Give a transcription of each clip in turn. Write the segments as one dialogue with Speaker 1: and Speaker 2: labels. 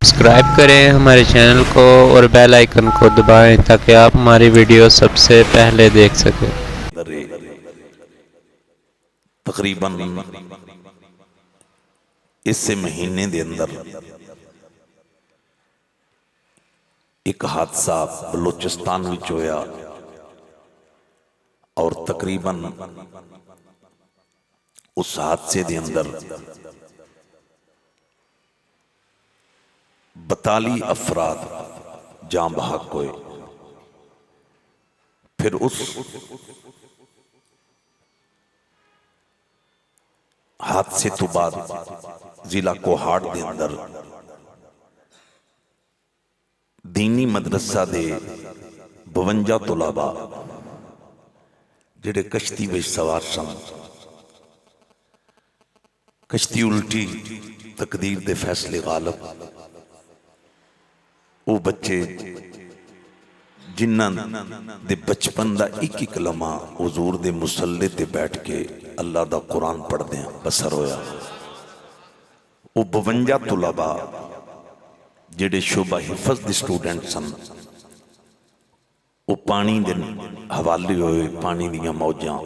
Speaker 1: Subscribe کریں ہمارے channel کو اور بیل آئیکن کو دبائیں تاکہ آپ ہماری ویڈیو سب سے پہلے دیکھ سکیں۔
Speaker 2: تقریباً اس سے مہینے دے اندر ایک حادثہ بلوچستان وچ ہویا اور تقریباً اس حادثے دے اندر 42 افراد جان بحق ہوئے۔ پھر اس حادثے تو بعد ضلع کوہاٹ دے اندر دینی مدرسہ دے 52 طلباء جڑے کشتی وچ سوار سن، کشتی الٹی، تقدیر دے فیصلے غالب، وہ بچے جنہاں دے بچپن دا ایک لمحہ حضور دے مصلی تے بیٹھ کے اللہ دا قرآن پڑھ دیں بسر ہویا۔ وہ 52 طلباء جڑے شعبہ حفظ دے سٹوڈنٹ سن، وہ پانی دے حوالے ہوئے، پانی دیاں موجاں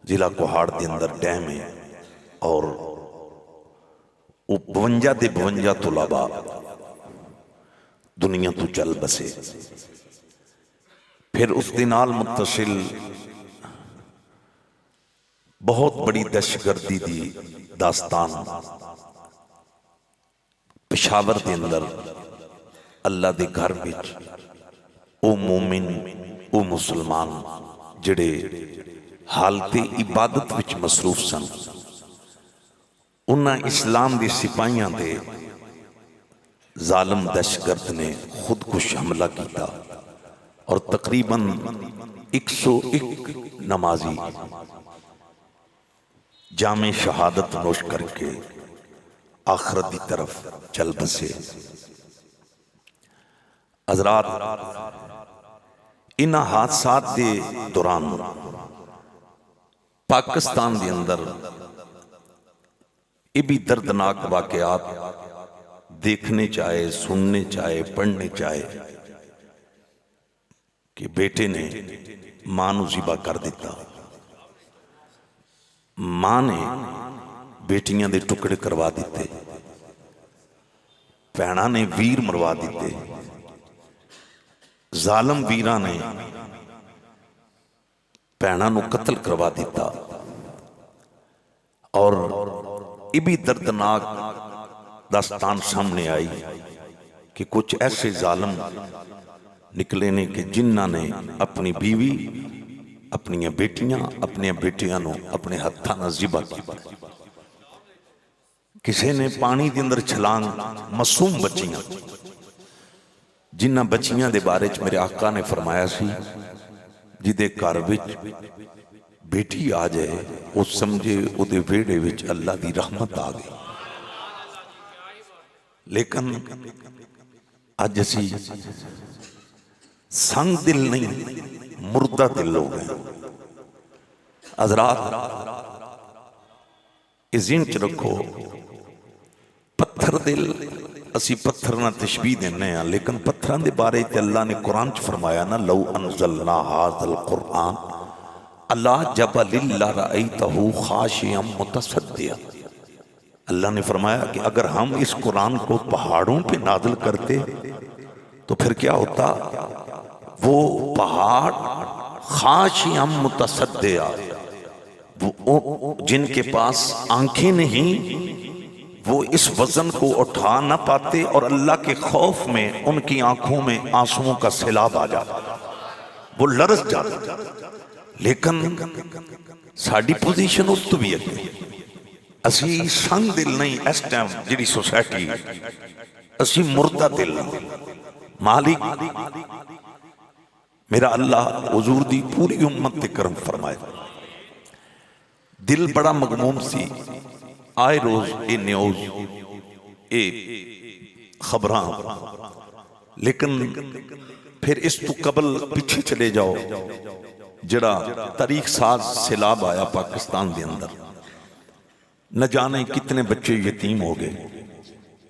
Speaker 2: ضلع کوہاٹ دے اندر ڈیم ہے، اور وہ 52 دے 52 طلباء دنیا تو چل بسے۔ پھر اس دنال متصل بہت بڑی دہشتگردی دی داستان پشاور دے اندر اللہ دے گھر وچ او مومن، او مسلمان جڑے حالت عبادت وچ مصروف سن، انہاں اسلام دی سپاہیاں دے ظالم دہشتگرد نے خودکش حملہ کیتا اور تقریباً 101 نمازی جامع شہادت نوش کر کے آخرت دی طرف چل بسے۔ حضرات، انہاں حادثات دے دوران پاکستان دے اندر یہ بھی دردناک واقعات دیکھنے چاہے، سننے چاہے، پڑھنے چاہے کہ بیٹے نے ماں نو ذبح کر دیتا، ماں نے بیٹیاں دے ٹکڑے کروا دیتے، بھیناں نے ویر مروا دیتے، ظالم ویراں نے بھیناں نو قتل کروا دیتا، اور یہ بھی دردناک داستان سامنے آئی کہ کچھ ایسے ظالم نکلے نے کہ جنہاں نے اپنی بیوی، اپنی بیٹیاں، اپنی بیٹیاں نو اپنے ہتھاں نال ذبح کیتا۔ کسی نے پانی دے اندر چھلانگ معصوم بچیاں، جنہاں بچیاں دے بارے چ میرے آقا نے فرمایا سی جدے گھر وچ بیٹی آ جائے وہ سمجھے او دے ویڑے وچ اللہ دی رحمت آ گئی۔ لیکن آج اسی سنگ دل نہیں، مردہ دل ہو گئے۔ حضرات، اس ذہن چ رکھو، پتھر دل اسی پتھر نہ تشبیہ دینے ہیں، لیکن پتھران دے بارے تے اللہ نے قرآن چ فرمایا نا، لو انزلنا ھذا القرآن علی جبل لرأیتہ خاشعا متصدعا۔ اللہ نے فرمایا کہ اگر ہم اس قرآن کو پہاڑوں پہ نازل کرتے تو پھر کیا ہوتا؟ وہ پہاڑ خاشعا متصدعا، وہ جن کے پاس آنکھیں نہیں وہ اس وزن کو اٹھا نہ پاتے، اور اللہ کے خوف میں ان کی آنکھوں میں آنسوؤں کا سیلاب آ جاتا، وہ لرز جاتا۔ لیکن ساڑی پوزیشن اس تو بھی ہے، اسی سنگ دل نہیں، اس ٹائم جڑی سوسائٹی، اسی مردہ دل نہیں۔ مالک میرا اللہ حضور دی پوری امت تے کرم فرمائے۔ دل بڑا مغموم سی، آئے روز اے نیوز، اے خبراں، لیکن پھر اس تو قبل پیچھے چلے جاؤ، جڑا تاریخ ساز سیلاب آیا پاکستان دے اندر، نہ جانے کتنے بچے یتیم ہو گئے،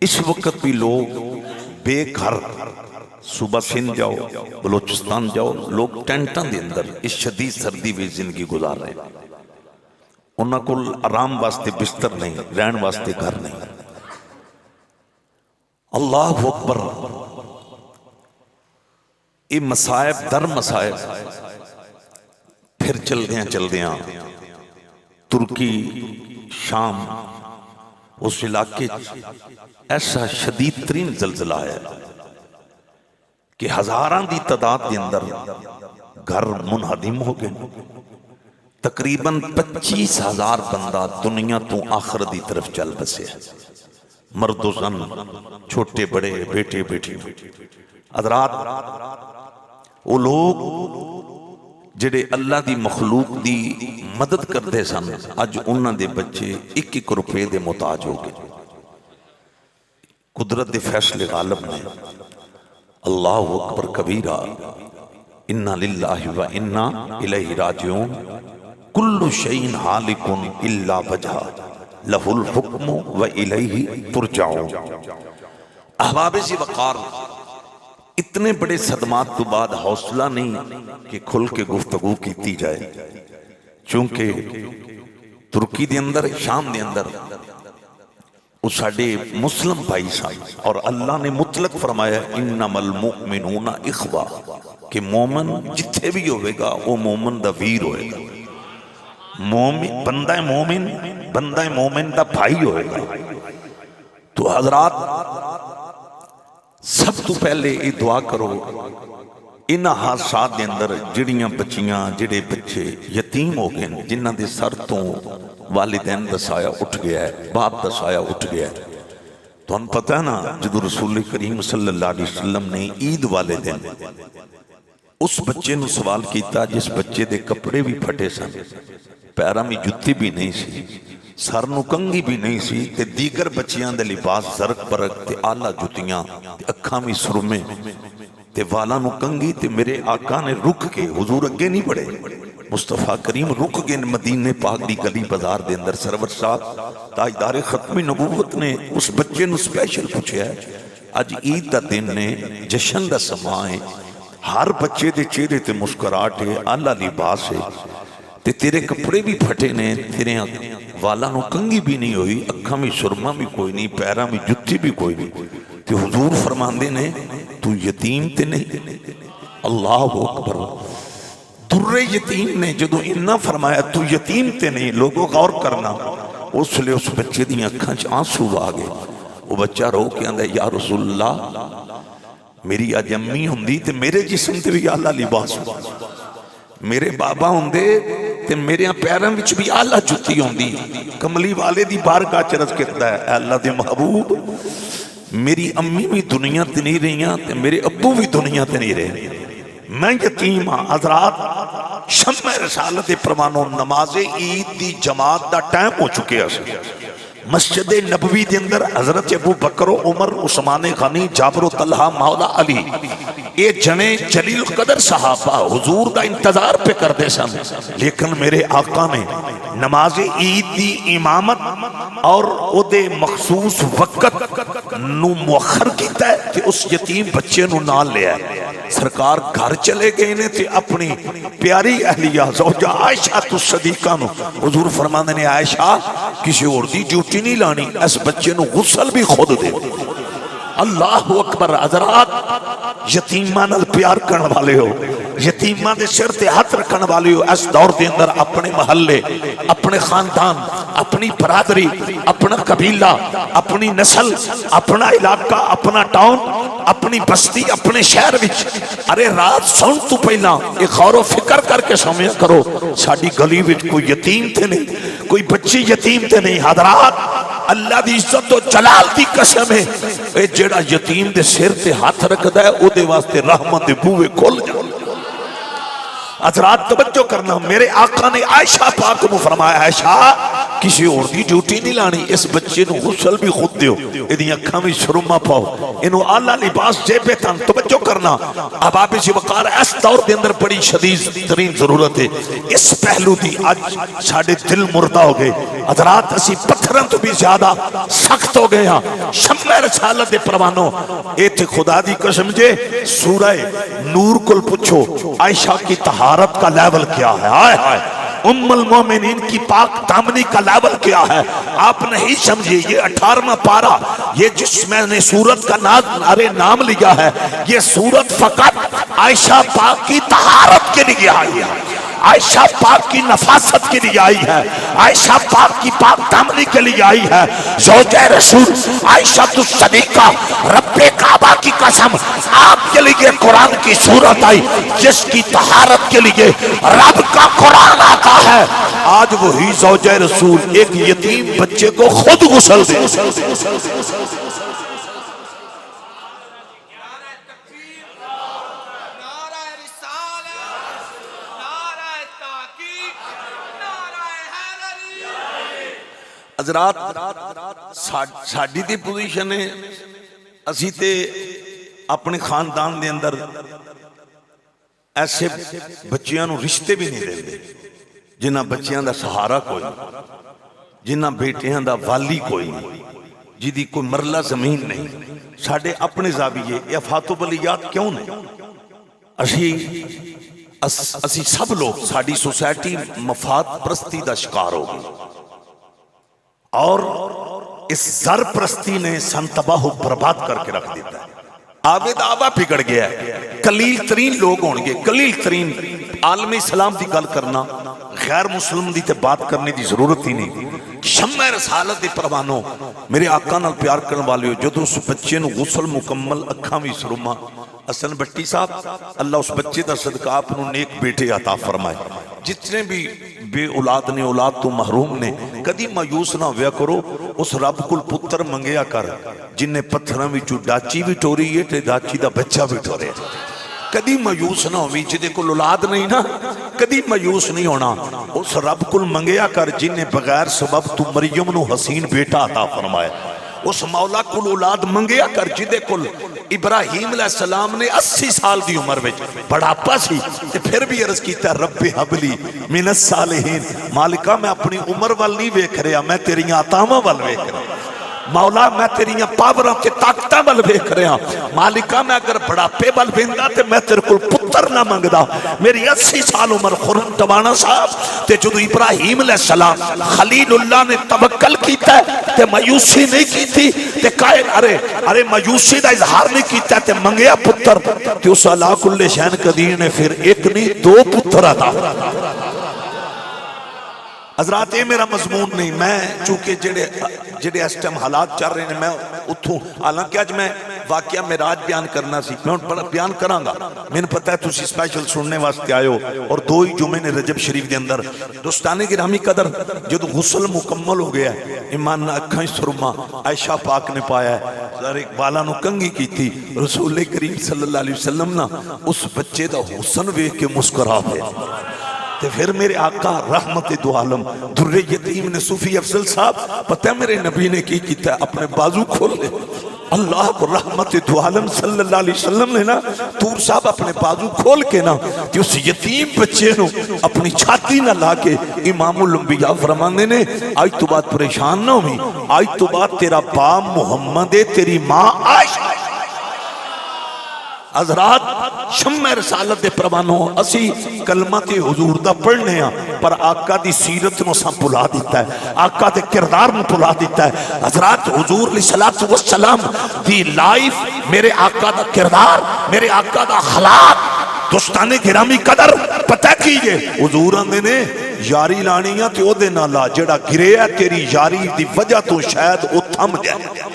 Speaker 2: اس وقت بھی لوگ بے گھر، صبح سندھ جاؤ، بلوچستان جاؤ، لوگ ٹینٹاں دے اندر اس شدید سردی میں زندگی گزار رہے ہیں۔ انہاں کول آرام واسطے بستر نہیں، رہن واسطے گھر نہیں۔ اللہ اکبر، یہ مصائب در مصائب۔ پھر چل دیاں ترکی، شام، اس علاقے ایسا شدید ترین زلزلہ ہے کہ ہزاراں دی تعداد دے اندر گھر منہدم ہو گئے۔ تقریباً 25,000 بندہ دنیا تو آخرت دی طرف چل بسے، مرد و زن، چھوٹے بڑے، بیٹے بیٹی۔ حضرات، وہ لوگ جڑے اللہ دی مخلوق دی مدد کرتے سن، اج انہاں دے بچے 1-1 روپے دے محتاج ہو گئے۔ قدرت دے فیصلے غالب نے۔ اللہ اکبر کبیرہ، انا للہ و انا الیہ راجعون، کل شیء ہالک الا وجہہ، لہ الحکم و الیہ ترجعون۔ احباب ذی وقار، اتنے بڑے صدمات تو بعد حوصلہ نہیں کہ کھل کے گفتگو کیتی جائے، چونکہ ترکی دے اندر، شام دے اندر وہ ساڑھے مسلم بھائی سائیں، اور اللہ نے مطلق فرمایا انما المؤمنون اخوہ، کہ مومن جتھے بھی ہوئے گا وہ مومن دا ویر ہوئے گا، بندہ مومن دا بھائی ہوئے گا۔ تو حضرات، سب تو پہلے یہ دعا کرو ان حادثات دے اندر جڑیاں بچیاں، جڑے بچے یتیم ہو گئے، جنہ دے سر تو والدین دا سایہ اٹھ گیا ہے، باپ دا سایہ اٹھ گیا ہے۔ تو ہم پتہ ہے نا، جدو رسول کریم صلی اللہ علیہ وسلم نے عید والے دن اس بچے نو سوال کیتا جس بچے دے کپڑے بھی پھٹے سن، پیرا میں جتی بھی نہیں سی، سر نو کنگھی بھی نہیں سی، تے دیگر بچیاں دے لباس زرق برق تے آلہ جتیاں تے اکھاں میں سرمے تے والا نو کنگھی۔ تے میرے آقا نے رک کے، حضور اگے نہیں بڑھے، مصطفیٰ کریم رک گئے مدینے پاک دی گلی بازار دے اندر۔ سرور صاحب تاجدار ختم نبوت نے اس بچے نو سپیشل پوچھیا ہے، اج عید دا دن نے، جشن دا سماں ہے، ہر بچے دے چہرے تے مسکراہٹ ہے، آلہ لباس ہے، تے تیرے کپڑے بھی پھٹے نے، تیرے والا نو کنگھی بھی نہیں ہوئی، اکھاں میں سرما بھی کوئی نہیں، پیرا میں جتی بھی کوئی نہیں۔ تے حضور فرماندے نے تو یتیم تے نہیں۔ اللہ اکبر، در یتیم نے جدو انہا فرمایا تو یتیم تے نہیں، لوگوں غور کرنا، اس لئے اس بچے دی اکھاں چ آنسو آگے۔ وہ بچہ رو کے اندھا، یا رسول اللہ، میری آج امی ہوندی تے میرے جسم تے بھی آلہ لباس ہوں، میرے بابا ہوندے تے میرے پیراں وچ بھی آلہ جتی ہوندی۔ کملی والے دی بارگاہ چ عرض کرتا ہے، اے اللہ دے محبوب، میری امی بھی دنیا تے نہیں رہیاں تے میرے ابو بھی دنیا تے نہیں رہے، میں یتیم ہاں۔ حضرات، شمع رسالت پروانو نماز عید دی جماعت دا ٹائم ہو چکے ہیں۔ مسجد نبوی دے اندر حضرت ابو بکر و عمر، عثمان غنی، جابر و طلحہ، مولا علی، یہ جنے جلیل قدر صحابہ حضور دا انتظار پہ کر دے سن، لیکن میرے آقا نے نماز عید دی امامت اور او دے مخصوص وقت نو مؤخر کیتا ہے کہ اس یتیم بچے نو نال لیا ہے۔ سرکار گھر چلے گئے نے تے اپنی پیاری اہلیہ زوجہ عائشہ تو صدیقہ نو حضور فرماندے نے، عائشہ کسی اور دی ڈیوٹی نہیں لانی، اس بچے نو غسل بھی خود دے۔ اللہ اکبر۔ حضرات، یتیمان نال پیار کرن والے ہو، یتیمان دے سر تے ہاتھ رکھن والے ہو، اس دور دے اندر اپنے محلے، اپنے خاندان، اپنی برادری، اپنا قبیلہ، اپنی نسل، اپنا علاقہ، اپنا ٹاؤن، اپنی بستی، اپنے شہر وچ، ارے رات سون تو پہلا ایک غور و فکر کر کے سمجھ کرو، ساڈی گلی وچ کوئی یتیم تے نہیں، کوئی بچی یتیم تے نہیں۔ حضرات، اللہ دی عزت و جلال دی قسم ہے، اے جڑا یتیم دے سر تے ہاتھ رکھدا ہے او دے واسطے رحمت دے بوئے کھل جان۔ حضرات توجہ کرنا، میرے آقا نے عائشہ پاک کو فرمایا، عائشہ کسی اور دی ڈیوٹی نہیں لانی، اس بچے نو غسل بھی خود دیو، ادھی اکھاں میں سرما پاؤ، انو اعلیٰ لباس جیبے تن توجہ کرنا۔ اب آپ اسی وقار اس دور دے اندر بڑی شدید ترین ضرورت ہے اس پہلو دی۔ آج ساڑھے دل مردہ ہو گئے حضرات، اسی پتھران تو بھی زیادہ سخت ہو گئے ہیں۔ شمع رسالت پروانو اے تھے خدا دی قسم جے سورہ نور کل پوچھو عائشہ کی طہارت کا لیول کیا ہے، آئے آئے ام المومنین کی پاک دامنی کا لیول کیا ہے آپ نہیں سمجھے۔ یہ 18واں پارہ، یہ جس میں نے سورت کا نام لیا ہے، یہ سورت فقط عائشہ پاک کی طہارت کے لیے آئی ہے، عائشہ پاک کی نفاست کے لیے آئی ہے، عائشہ پاک کی پاک دامنی کے لیے آئی ہے۔ زوجہ رسول عائشہ الصدیقہ رب کعبہ کی قسم آپ کے لیے قرآن کی صورت آئی جس کی طہارت کے لیے رب کا قرآن آتا ہے۔ آج وہی زوجہ رسول ایک یتیم بچے کو خود غسل دے۔ حضرات ساڑھی دی پوزیشن ہے، اسی تے اپنے خاندان دے اندر ایسے بچیاں نو رشتے بھی نہیں دے، جنہ بچیاں دا سہارا کوئی، جنہ بیٹیاں دا والی کوئی، جدی کوئی مرلہ زمین نہیں۔ ساڑھے اپنے زاویے یا فاتو بلیات کیوں نہیں؟ اسی سب لوگ ساڑھی سوسائٹی مفاد پرستی دا شکار ہو گئی، اور اس زر پرستی نے سن تباہ و برباد کر کے رکھ دیتا ہے۔ آبے دعویٰ پکڑ گیا ہے، قلیل ترین لوگ ہوں گے، قلیل ترین۔ عالم اسلام دی گل کرنا، غیر مسلم دی تے بات کرنے دی ضرورت ہی نہیں۔ شمع رسالت دی پروانو میرے آقا نال پیار کرنے والے ہو، جدو اس بچے نو غسل مکمل اکھاں وی سرما، حسن بٹی صاحب اللہ اس بچے دا صدقہ آپ نو نیک بیٹے عطا فرمائے۔ جتنے بھی بے اولاد نے، اولاد تو محروم نے، کدی مایوس نہ ہویا کرو، اس رب کل پتر منگیا کر جن نے پتھراں وچوں ڈاچی بھی ٹوری ہے تے ڈاچی دا بچہ بھی ٹورے۔ کدی مایوس نہ ہوئی، جدے کل اولاد نہیں نا، کدی مایوس نہیں ہونا۔ اس رب کل منگیا کر جن نے بغیر سبب تو مریم نو حسین بیٹا عطا فرمائے۔ اس مولا کل اولاد منگیا کر جدے کل ابراہیم علیہ السلام نے 80 سال دی عمر وچ بڑھاپا سی تے پھر بھی عرض کیتا رب حبلی من الصالحین، مالکہ میں اپنی عمر وال نہیں ویکھ رہا، میں تیریاں عطاواں وال ویکھ رہا، مولا میں تیریاں پاوراں تے طاقتاں وال ویکھ رہا، مالکہ میں اگر بڑھاپے وال ویندا تے میں تیرے کول پتر نہ منگدا۔ میری 80 سال عمر خرم ٹوانا صاحب تے جدو ابراہیم علیہ السلام خلیل اللہ نے توکل کیتا ہے تے مایوسی نہیں کیتی تے قائل ارے مایوسی دا اظہار نہیں کیتا تے منگیا پتر تے اس اللہ کل شین قدیر نے پھر ایک نہیں 2 پتر عطا۔ حضرات یہ میرا مضمون نہیں، میں چونکہ جڑے اس ٹائم حالات چل رہے ہیں میں اتھوں، حالانکہ آج میں واقعہ معراج بیان کرنا سی، میں بیان کراں گا، میں نے پتہ ہے تسی اسپیشل سننے واسطے آئے ہو، اور 2 ہی جمعے نے رجب شریف دے اندر دوستانے گرامی قدر جدو غسل مکمل ہو گیا ہے، ایمان اکھاں سرما عائشہ پاک نے پایا ہے، سر اقبالہ نو کنگی کی تھی، رسول کریم صلی اللہ علیہ وسلم نا اس بچے دا حسن ویکھ کے مسکرا پے۔ تے پھر میرے آقا رحمت دو عالم در یتیم نے صوفی افضل صاحب پتہ ہے میرے نبی نے کی کیتا ہے، اپنے بازو کھول لے، اللہ کو رحمت دو عالم صلی اللہ علیہ وسلم نے نا تور صاحب اپنے بازو کھول کے نا تے اس یتیم بچے نو اپنی چھاتی نہ لا کے امام الانبیاء فرمانے نے آج تو بات پریشان نہ ہوئی، آج تو بات تیرا باپ محمد ہے، تیری ماں عائشہ۔ حضرات شمع رسالت دے پروانوں اسی کلمات حضور دا پڑھنے ہیں پر آقا دی سیرت نو سا بھلا دیتا ہے، آقا دے کردار نو بھلا دیتا ہے۔ حضرات حضور علیہ السلام دی لائف، میرے آقا دا کردار، میرے آقا دا اخلاق، دوستانے گرامی قدر پتہ کیجئے حضور آندے نے یاری لانیاں تے او دے نالا جڑا گرے ہے تیری یاری دی وجہ تو شاید او تھم جائے۔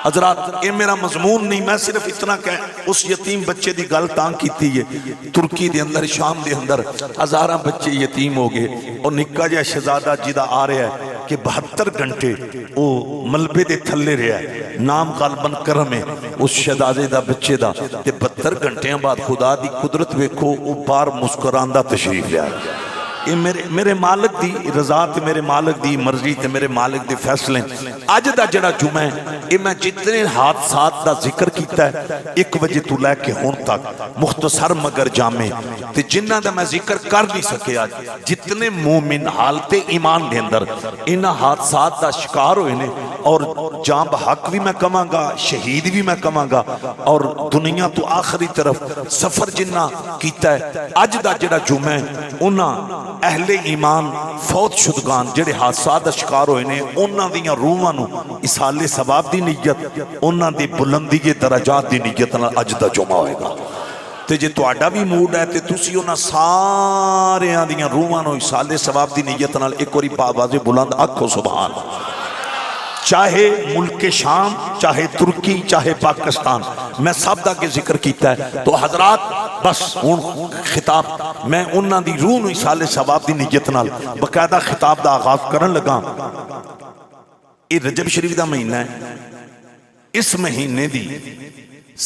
Speaker 2: حضرات یہ میرا مضمون نہیں، میں صرف اتنا کہ اس یتیم بچے دی گل تاں کی تھی ہے، ترکی دے اندر شام دے اندر ہزاراں بچے یتیم ہو گئے، اور نکا جا شہزادہ جدہ آ رہا ہے کہ 72 گھنٹے وہ ملبے دے تھلے رہا ہے، نام غالباً کرم ہے اس شہزادے دا بچے دا، تے 72 گھنٹے بعد خدا دی قدرت ویکھو وہ بار مسکراندہ تشریف لیا۔ یہ میرے مالک دی رضا تے میرے مالک دی مرضی تے میرے مالک دے فیصلے. اج دا جڑا جمعہ ہے یہ میں جتنے حادثات دا ذکر کیتا ہے 1 بجے تو لے کے ہون تک مختصر مگر جامع تے جنہ دا میں ذکر کر نہیں سکیا جتنے مومن حالت ایمان دے اندر انہاں حادثات دا شکار ہوئے نے اور جان بحق بھی میں کہاں گا شہید بھی میں کہاں گا اور دنیا تو آخری طرف سفر جنہ کیتا ہے. اج دا جڑا جمعہ ہے انہاں اہل ایمان فوت شدگان جڑے حادثات دا شکار ہوئے نے انہاں دیاں روحاں نو اصالے ثواب دی نیت انہاں دی بلندی درجات دی نیت نال اج دا جمعہ ہوئے گا. تے جے تہاڈا بھی موڈ ہے تے تسی انہاں سارے دیاں روحاں نو اصالے ثواب دی نیت نال ایک واری آواز بلند آکھو سبحان. چاہے ملک شام چاہے ترکی چاہے پاکستان میں سب دا کے ذکر کیتا ہے تو حضرات بس خطاب میں انہاں دی روح نو اصالے ثواب دی نیت نال باقاعدہ خطاب دا آغاز کرن لگا. یہ رجب شریف دا مہینہ ہے. اس مہینے دی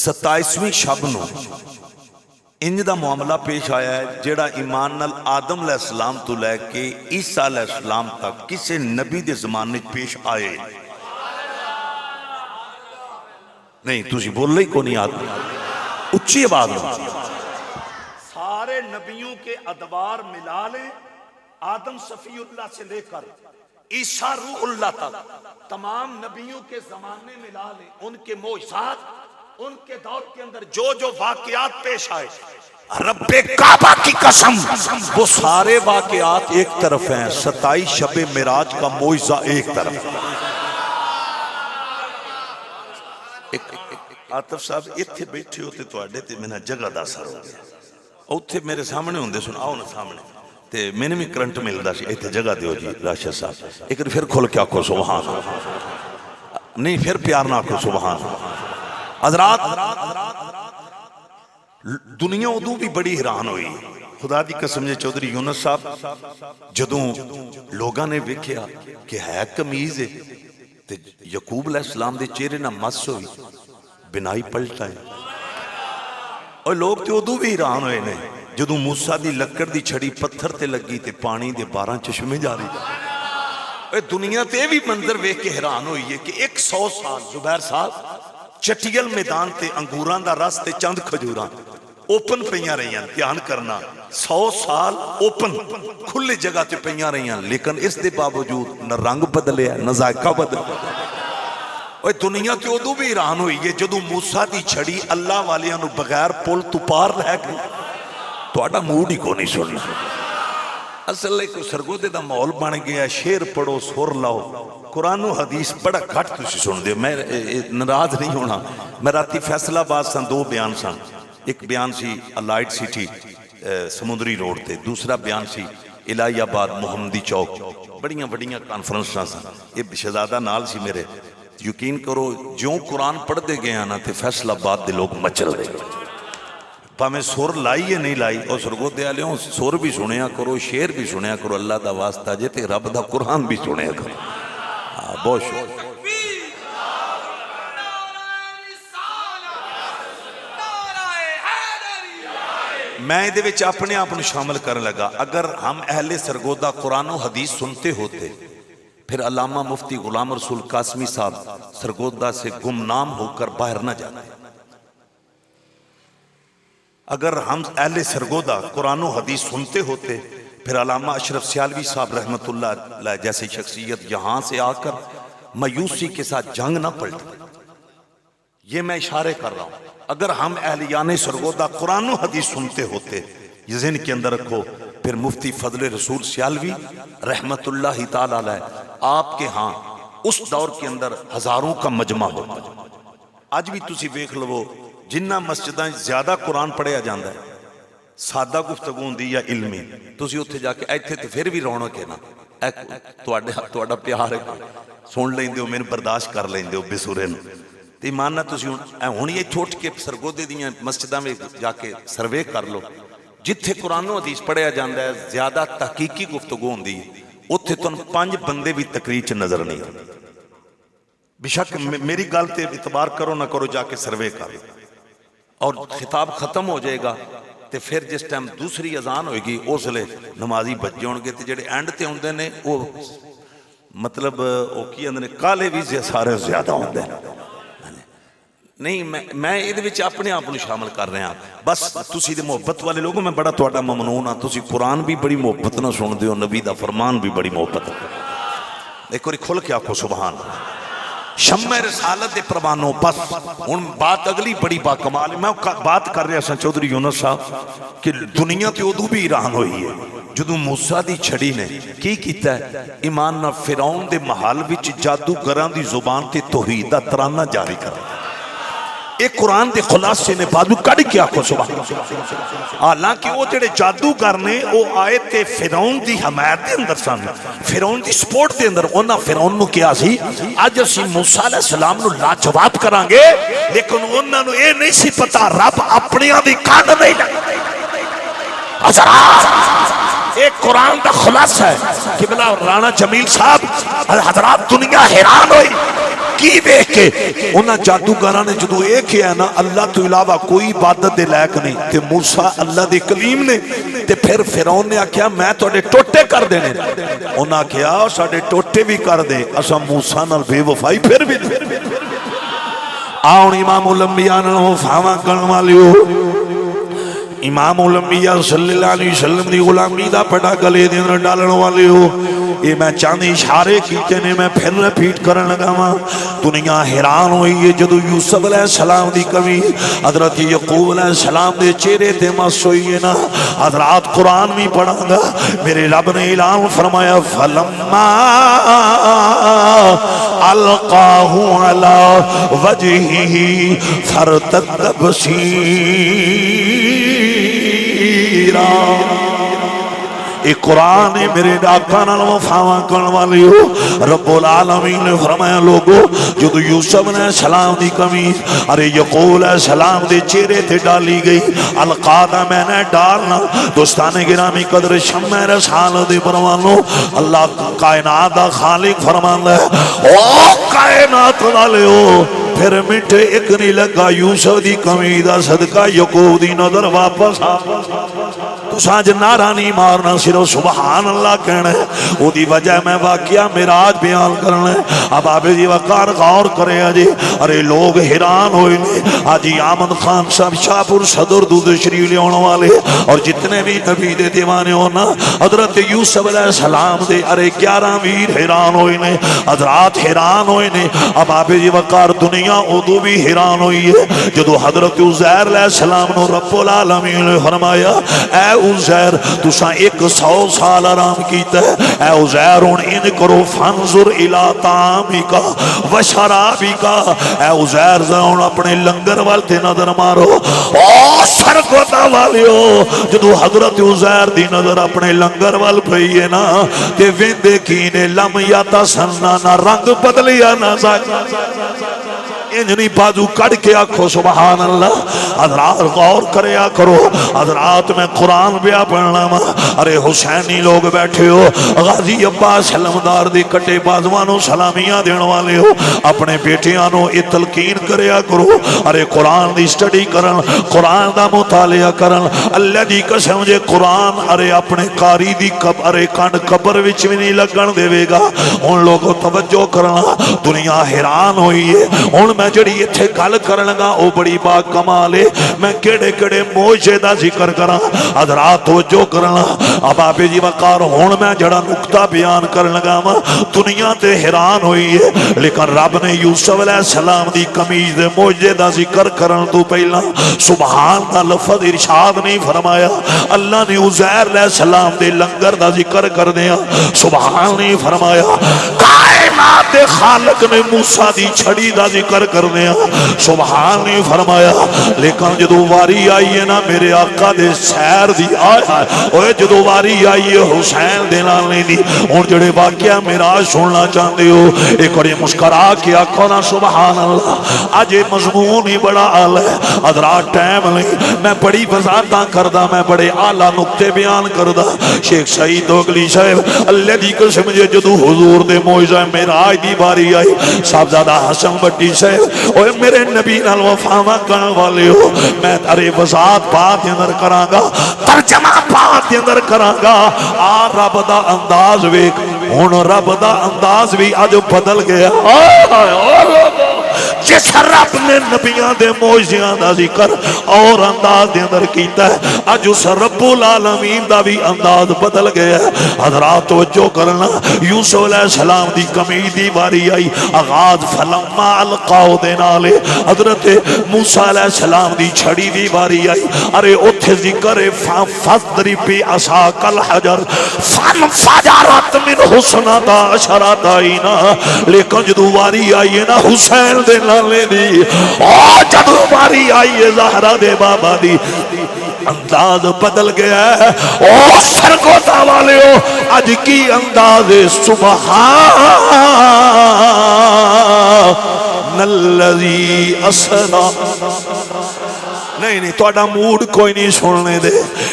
Speaker 2: 27ویں شب نو انج دا معاملہ پیش آیا ہے جڑا ایمان نال آدم علیہ السلام تو لے کے عیسیٰ علیہ السلام تک کسے نبی دے زمانے پیش آئے نہیں. تجھے بول رہی کو نہیں آدم اچھی آواز میں سارے نبیوں کے ادوار ملا لیں آدم صفی اللہ سے لے کر عیسیٰ روح اللہ تک تمام نبیوں کے زمانے ملا لیں ان کے معجزات ان کے دور کے اندر جو جو واقعات پیش آئے رب کعبہ کی قسم وہ سارے واقعات ایک طرف ہیں. 27 شب معراج کا معجزہ ایک طرف. عاطف صاحب اتھے بیٹھے ہوتے تو آڈے تے میں نے جگہ دا سر ہو گیا اتھے میرے سامنے ہوندے سن آؤ نا سامنے تے میں نے بھی کرنٹ ملدا سی اتھے جگہ دیو جی راشد صاحب ایک پھر کھول کے آکھو سبحان نہیں پھر پیار نہ آکھو سبحان. حضرات دنیا ادو بھی بڑی حیران ہوئی خدا دی قسم جے چودھری یونس صاحب جدوں لوگاں نے ویکھیا کہ ہے قمیض ہے تے یعقوب علیہ السلام دے چہرے نہ مس ہوئی بنائی پلٹا ہے اور لوگ تے ادو بھی حیران ہوئے نے جدوں موسیٰ دی لکڑ دی چھڑی پتھر تے لگی تے پانی دے 12 چشمے جاری. دنیا تے بھی منظر ویکھ کے حیران ہوئی ہے کہ 100 سال زبیر صاحب چٹیل میدان تے انگوراں دا رس تے چند کھجوراں اوپن پہیاں رہیاں دھیان کرنا 100 سال اوپن کھلے جگہ تے پہیاں رہیاں لیکن اس دے باوجود نہ رنگ بدلے نہ ذائقہ بدلے. اور دنیا تے ادو بھی حیران ہوئی ہے جدوں موسیٰ دی چھڑی اللہ والیاں نو بغیر پل تو پار لے گئی تو آڈا موڈ ہی کو نہیں سننا. اصل ایک سرگودے دا ماحول بن گیا شیر پڑھو سور لاؤ قرآن و حدیث بڑا گھٹ تسی سن دے. میں ناراض نہیں ہونا. میں راتی فیصلہ آباد سن 2 بیان سن. ایک بیان سی لائٹ سٹی سمندری روڈ تے دوسرا بیان سی الہی آباد محمدی چوک بڑیاں بڑیاں کانفرنساں سن. یہ شہزادہ نال سی میرے یقین کرو جوں قرآن پڑھ دے گئے نا تے فیصلہ آباد دے لوگ مچل دے پاہمیں سور لائی ہے نہیں لائی اور سرگودے آلیوں سور بھی سنیا کرو شیر بھی سنیا کرو اللہ دا واسطہ جے تے رب دا قرآن بھی سنیا کرو. بہت شکر میں دے وچ اپنے آپ کو شامل کرنے لگا. اگر ہم اہل سرگودہ قرآن و حدیث سنتے ہوتے پھر علامہ مفتی غلام رسول قاسمی صاحب سرگودہ سے گمنام ہو کر باہر نہ جاتے. اگر ہم اہل سرگودہ قرآن و حدیث سنتے ہوتے پھر علامہ اشرف سیالوی صاحب رحمت اللہ علیہ جیسی شخصیت یہاں سے آ کر مایوسی کے ساتھ جنگ نہ پلٹے. یہ میں اشارے کر رہا ہوں. اگر ہم اہلیان سرگودہ قرآن و حدیث سنتے ہوتے یہ ذہن کے اندر رکھو پھر مفتی فضل رسول سیالوی رحمت اللہ تعالی علیہ آپ کے ہاں اس دور کے اندر ہزاروں کا مجمع ہوتا. آج بھی تسی ویکھ لو جنہ مسجداں زیادہ قرآن پڑھیا جاندہ ہے سادہ گفتگو ہوندی یا علمی تسی اتھے جا کے ایتھے تے پھر بھی رونق ہے نا تواڈا پیار ہے سن لیندے ہو میں برداشت کر لیندے ہو بسورے نو تے ایمان نہ تسی ہن یہ چھوٹ کے سرگودے دیاں مسجداں میں جا کے سروے کر لو جتھے قرآن و حدیث پڑھیا جاندہ ہے زیادہ تحقیقی گفتگو ہوندی ہے اتھے تو 5 بندے بھی تقریر چ نظر نہیں آتے. بشک میری گل تے اعتبار کرو نہ کرو جا کے سروے کر اور خطاب ختم ہو جائے گا تے پھر جس ٹائم دوسری اذان ہوئے گی اس لئے نمازی بجے ہوں گے تے جڑے اینڈ تے ہوندے نے وہ مطلب وہ کی اندر کالے بھی سارے زیادہ ہوندے نہیں میں یہ وچ اپنے آپ کو شامل کر رہا ہوں بس تسی دے محبت والے لوگوں میں بڑا تہاڈا ممنون ہاں تسی قرآن بھی بڑی محبت نہ سن دے ہو نبی دا فرمان بھی بڑی محبت ایک اور کھل کے آکھو سبحان شمع رسالت دے پروانوں بس ان بات اگلی بڑی با کمال میں بات کر رہا سا چودھری یونس صاحب کہ دنیا تے ادو بھی ایران ہوئی ہے جدو موسیٰ دی چھڑی نے کی کیتا ہے ایمان نہ فرعون دے محل وچ جادوگراں دی زبان تے توحید دا ترانہ جاری کر ایک قرآن دے خلاصے نے بازو کڑ کیا کو سبحان حالانکہ وہ جڑے جادوگر نے وہ آئے تے فرعون دی حمایت دے اندر سن فرعون دی سپورٹ دے اندر انہاں فرعون نو کیا سی اج اسی موسیٰ علیہ السلام نو لاجواب کران گے لیکن انہاں نو اے نہیں سی پتا رب اپنیاں دی کانڈ نہیں لگے حضرات ایک قرآن دا خلاصہ ہے کہ بلا رانا جمیل صاحب حضرات دنیا حیران ہوئی کی دیکھ کے انہاں جادوگراں نے جدو ایک کیا ہے نا اللہ تو علاوہ کوئی عبادت دے لائق نہیں تے موسیٰ اللہ دے کلیم نے تے پھر فرعون نے آکھیا میں توڑے ٹوٹے کر دینے انہاں کیا ساڑے ٹوٹے بھی کر دے اسا موسیٰ نال بے وفائی پھر بھی آؤن امام الانبیاء نے فاہمہ کرن والیو امام الانبیاء صلی اللہ علیہ وسلم دی غلامی دا پڑا گلے دے اندر ڈالن والے ہو یہ میں چاندی اشارے کیتے نے میں پھر ریپیٹ کرن لگا ماں دنیا حیران ہوئی ہے جدو یوسف علیہ السلام دی کمی حضرت یعقوب علیہ السلام دے چہرے تے مس ہوئی ہے نا حضرات قرآن بھی پڑھا گا میرے رب نے اعلان فرمایا فلما القاہ علی وجہہ فرتد بصیرا ایک قرآن میرے ڈاکہ نال وفاواں کرن والی ہو رب العالمین نے فرمایا لوگو جدو یوسف علیہ السلام دی قمیض ارے یعقوب علیہ السلام دے چہرے تے ڈالی گئی القادہ میں نے ڈالنا دوستان گرامی قدر شمع رسالت دے پروانوں اللہ کائنات دا خالق فرماندا ہے او کائنات والے ہو پھر مٹھے ایک نہیں لگا یوسف دی قمیض دا صدقہ یعقوب دی نظر واپس آ تو سانج نعرہ نہیں مارنا صرف سبحان اللہ کہنا ہے وہ دی وجہ میں واقعہ میراج بیان کرنا ہے اب آپ جی وقار غور کرے آجی ارے لوگ حیران ہوئے لے آجی آمد خان صاحب شاپور صدر دودھ شریف لے ہونے والے اور جتنے بھی نبی دے دیوانے ہونا حضرت یوسف علیہ السلام دے ارے 11 ویر حیران ہوئے نے حضرات حیران ہوئے نے اب آپ جی وقار دنیا ادو بھی حیران ہوئی ہے جدو حضرت عزیر علیہ السلام نو رب العالمین نے فرمایا اے عزیر تسا 100 سال آرام کیتا ہے اے عزیر ان کرو فانظر الى طعامک و شرابک اے عزیر زون اپنے لنگر والتے نظر مارو او سرگوتا والیو جدو حضرت عزیر دی نظر اپنے لنگر وال پئی ہے نا تے ویندے کینے لم یاتا سننا نہ رنگ بدلیا نہ انجنی بازو کڑ کے آکھو سبحان اللہ حضرات غور کریا کرو حضرات میں قرآن بیا پڑھنا ماں ارے حسینی لوگ بیٹھے ہو غازی عباس علمدار دی کٹے بازوانوں سلامیاں دین والے ہو اپنے بیٹیانوں یہ تلقین کریا کرو ارے قرآن دی سٹڈی کرن قرآن دا مطالعہ کرن اللہ دی قسم جے قرآن ارے اپنے قاری دی ارے کانڈ قبر وچ بھی نہیں لگن دے گا ان لوگوں توجہ کرنا دنیا حیران ہوئی ہے ان میں جڑی اتھے گل کرن لگا او بڑی با کمال ہے میں کیڑے کیڑے موجے دا ذکر کراں حضرات توجہ کرنا اب آپ جی وقار ہون میں جڑا نقطہ بیان کرن لگا ماں دنیا تے حیران ہوئی ہے لیکن رب نے یوسف علیہ السلام دی قمیض دے موجے دا ذکر کرن تو پہلا سبحان دا لفظ ارشاد نہیں فرمایا اللہ نے عزیر علیہ السلام دے لنگر دا ذکر کر دیا سبحان نہیں فرمایا کائنات خالق نے موسیٰ دی چھڑی دا ذکر کر دیا سبحان نہیں فرمایا لیکن جدو واری آئی ہے نا میرے آقا دے سیر دی آئے جدو واری آئی ہے حسین دے نالنے دی اور جڑے واقعہ میراج سننا چاہتے ہو ایک اور یہ مسکرا کے آکھو نا سبحان اللہ آج یہ مضمون ہی بڑا آل ہے حضرات ٹائم نہیں میں بڑی وضاحتاں کردہ میں بڑے آلہ نقطے بیان کردہ شیخ سعید دوگلی صاحب اللہ دی قسم جے جدو حضور دے موعظہ معراج دی باری آئی صاحبزادہ حسن بٹی سے اوے میرے نبی نال وفاواں کرن والے ہو میں تارے وضاحت بات اندر کراں گا ترجمہ بات اندر کراں گا آ رب دا انداز ویکھ ہن رب دا انداز بھی اج بدل گیا جس رب نے نبیان دے موجزیاں دا ذکر اور انداز دے اندر کیتا ہے اج اس رب العالمین دا بھی انداز بدل گیا ہے حضرات توجہ کرنا یوسف علیہ السلام دی قمیض دی باری آئی آغاز فلما القاؤ دے نالے حضرت موسیٰ علیہ السلام دی چھڑی دی باری آئی ارے اتھے ذکر فضربی عصاک الحجر فانفجرت من حسنتا عشرت عینا لیکن جدو باری آئی ہے نا حسین دے نالے دی اور جدو باری آئی ہے زہرہ دے بابا دی انداز بدل گیا ہے او سرگوتا والے ہو آج کی انداز سبحان الذی اسرا نہیں توڑا موڈ کوئی نہیں سننے دے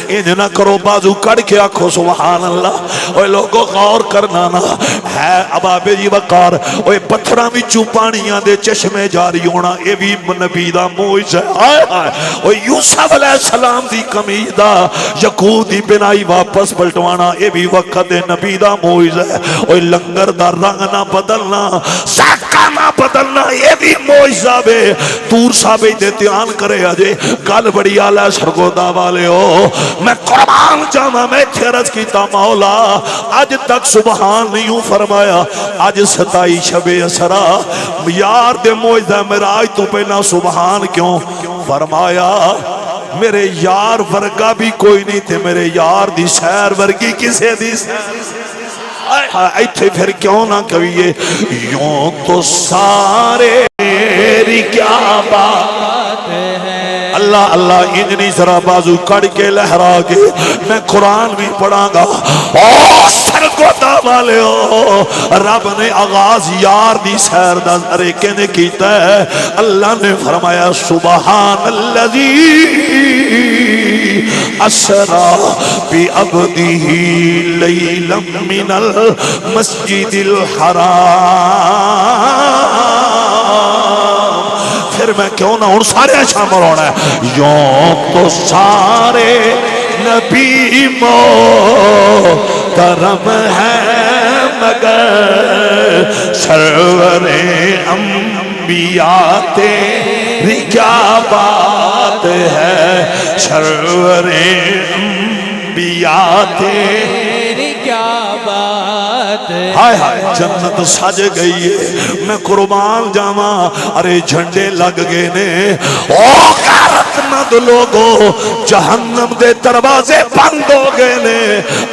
Speaker 2: انہیں نہ کرو بازو کڑ کے آکھو سبحان اللہ اوہ لوگوں غور کرنا نا ہے ابابے جی وقار اوہ پتھران بھی چوپانیاں دے چشمے جاری ہونا اے بھی نبی دا موج ہے آئے آئے اوہ یوسف علیہ السلام دی قمیض دا یقود دی بنائی واپس پلٹوانا اے بھی وقت نبی دا موج ہے اوہ لنگر دا رنگ نہ بدلنا ساکہ نہ بدلنا اے بھی موج بے تور صاحبی دیتیان کرے آجے گل بڑی آلہ سرگودا والے ہو میں قربان جاما میں تھیرت کیتا مولا آج تک سبحان نہیں فرمایا آج ستائی شب اسرا یار دے موجدہ میراج تو پہنا سبحان کیوں فرمایا میرے یار ورگا بھی کوئی نہیں تھے میرے یار دی سیر ورگی کسے دی ایتھے پھر کیوں نہ کہیے یوں تو سارے میری کیا بات ہے اللہ اللہ انجنی ذرا بازو کڑ کے لہرا کے میں قرآن بھی پڑھاں گا اوہ سرگودا والے ہو رب نے آغاز یار دی سیر دا ذریقے نے کیتا ہے اللہ نے فرمایا سبحان الذی اسرا بی عبدہ لیلا من المسجد الحرام پھر میں کیوں نہ ان سارے شامل ہونا ہے یوں تو سارے نبی محترم ہیں مگر سرور انبیاء تیری کیا بات ہے سرور انبیاء تیری کیا بات ہے ہائے ہائے جنت سج گئی ہے میں قربان جاما ارے جھنڈے لگ گئے نے او غیرت مند لوگو جہنم دے دروازے بند ہو گئے نے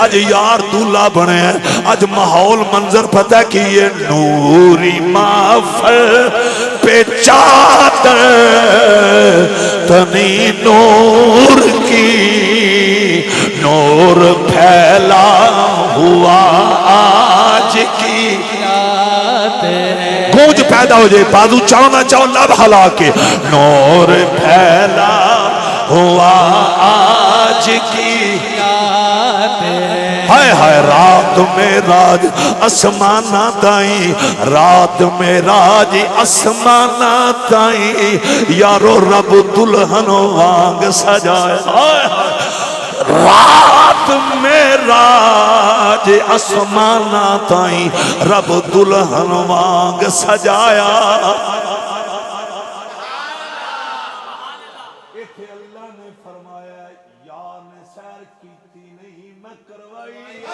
Speaker 2: اج یار دولہ بنے ہیں اج ماحول منظر پتہ کی یہ نوری مافل پہ چادر تنی نور کی نور پھیلا ہوا آج کی گونج پیدا ہو جائے بازو چاہو نہ چاہو لب ہلا کے نور پھیلا ہوا آج کی ہائے ہائے رات میں راج اسمانہ تائیں رات میں راج اسمانہ تائیں یارو رب دلہن وانگ سجائے ہائے ہائے رات میں راج اسمانہ تائیں رب دلہن وانگ سجایا اللہ نے فرمایا یار نے سیر کیتی نہیں میں کروائی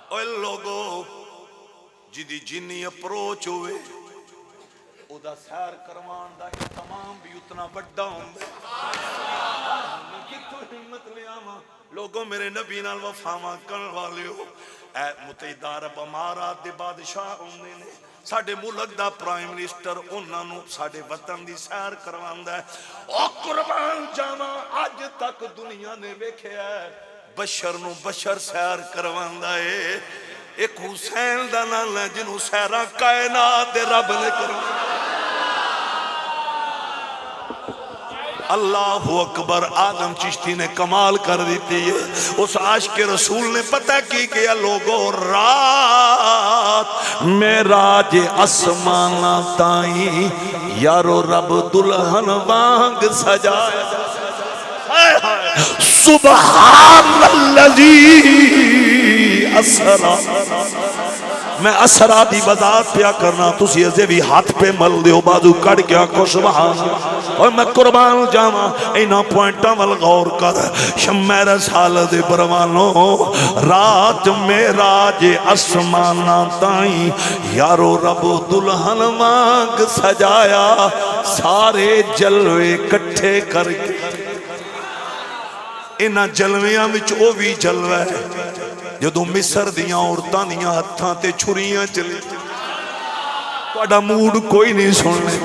Speaker 2: اوہ لوگوں جدی جنی اپروچ ہوئے او دا سیر کروان دا تمام بھی اتنا بڑا ہوں کتو حمت لے آما لوگوں میرے نبی نال وفاواں کرن والے ہو اے متحدہ عرب امارات دے بادشاہ ہوندے نے ساڑھے ملک دا پرائم منسٹر انہاں نو ساڑھے وطن دی سیر کرواندا ہے او قربان جاواں اج تک دنیا نے ویکھیا ہے بشر نو بشر سیر کرواندا ہے ایک حسین دا نام ہے جنہوں سیرہ کائنات دے رب نے کروانا اللہ اکبر آدم چشتی نے کمال کر دیتی ہے اس عاشق رسول نے پتہ کی کیا لوگوں رات معراج اسمانہ تائیں یارو رب دلہن وانگ سجایا سبحان اللذی اسرا میں اسرا دی وضاحت پیا کرنا تسی ازے بھی ہاتھ پہ مل دیو بازو کڑ کے آنکھو سبحان اور میں قربان جاما اینا پوائنٹاں وال غور کر شمع رسالت بروانو رات معراج اسمانہ تائیں یارو رب دلہن وانگ سجایا سارے جلوے کٹھے کر کے انہاں جلویاں وچ او بھی جلوہ ہے جدو مصر دیاں عورتاں دیاں ہتھاں تے چھریاں چلی تہاڈا موڈ کوئی نہیں سننے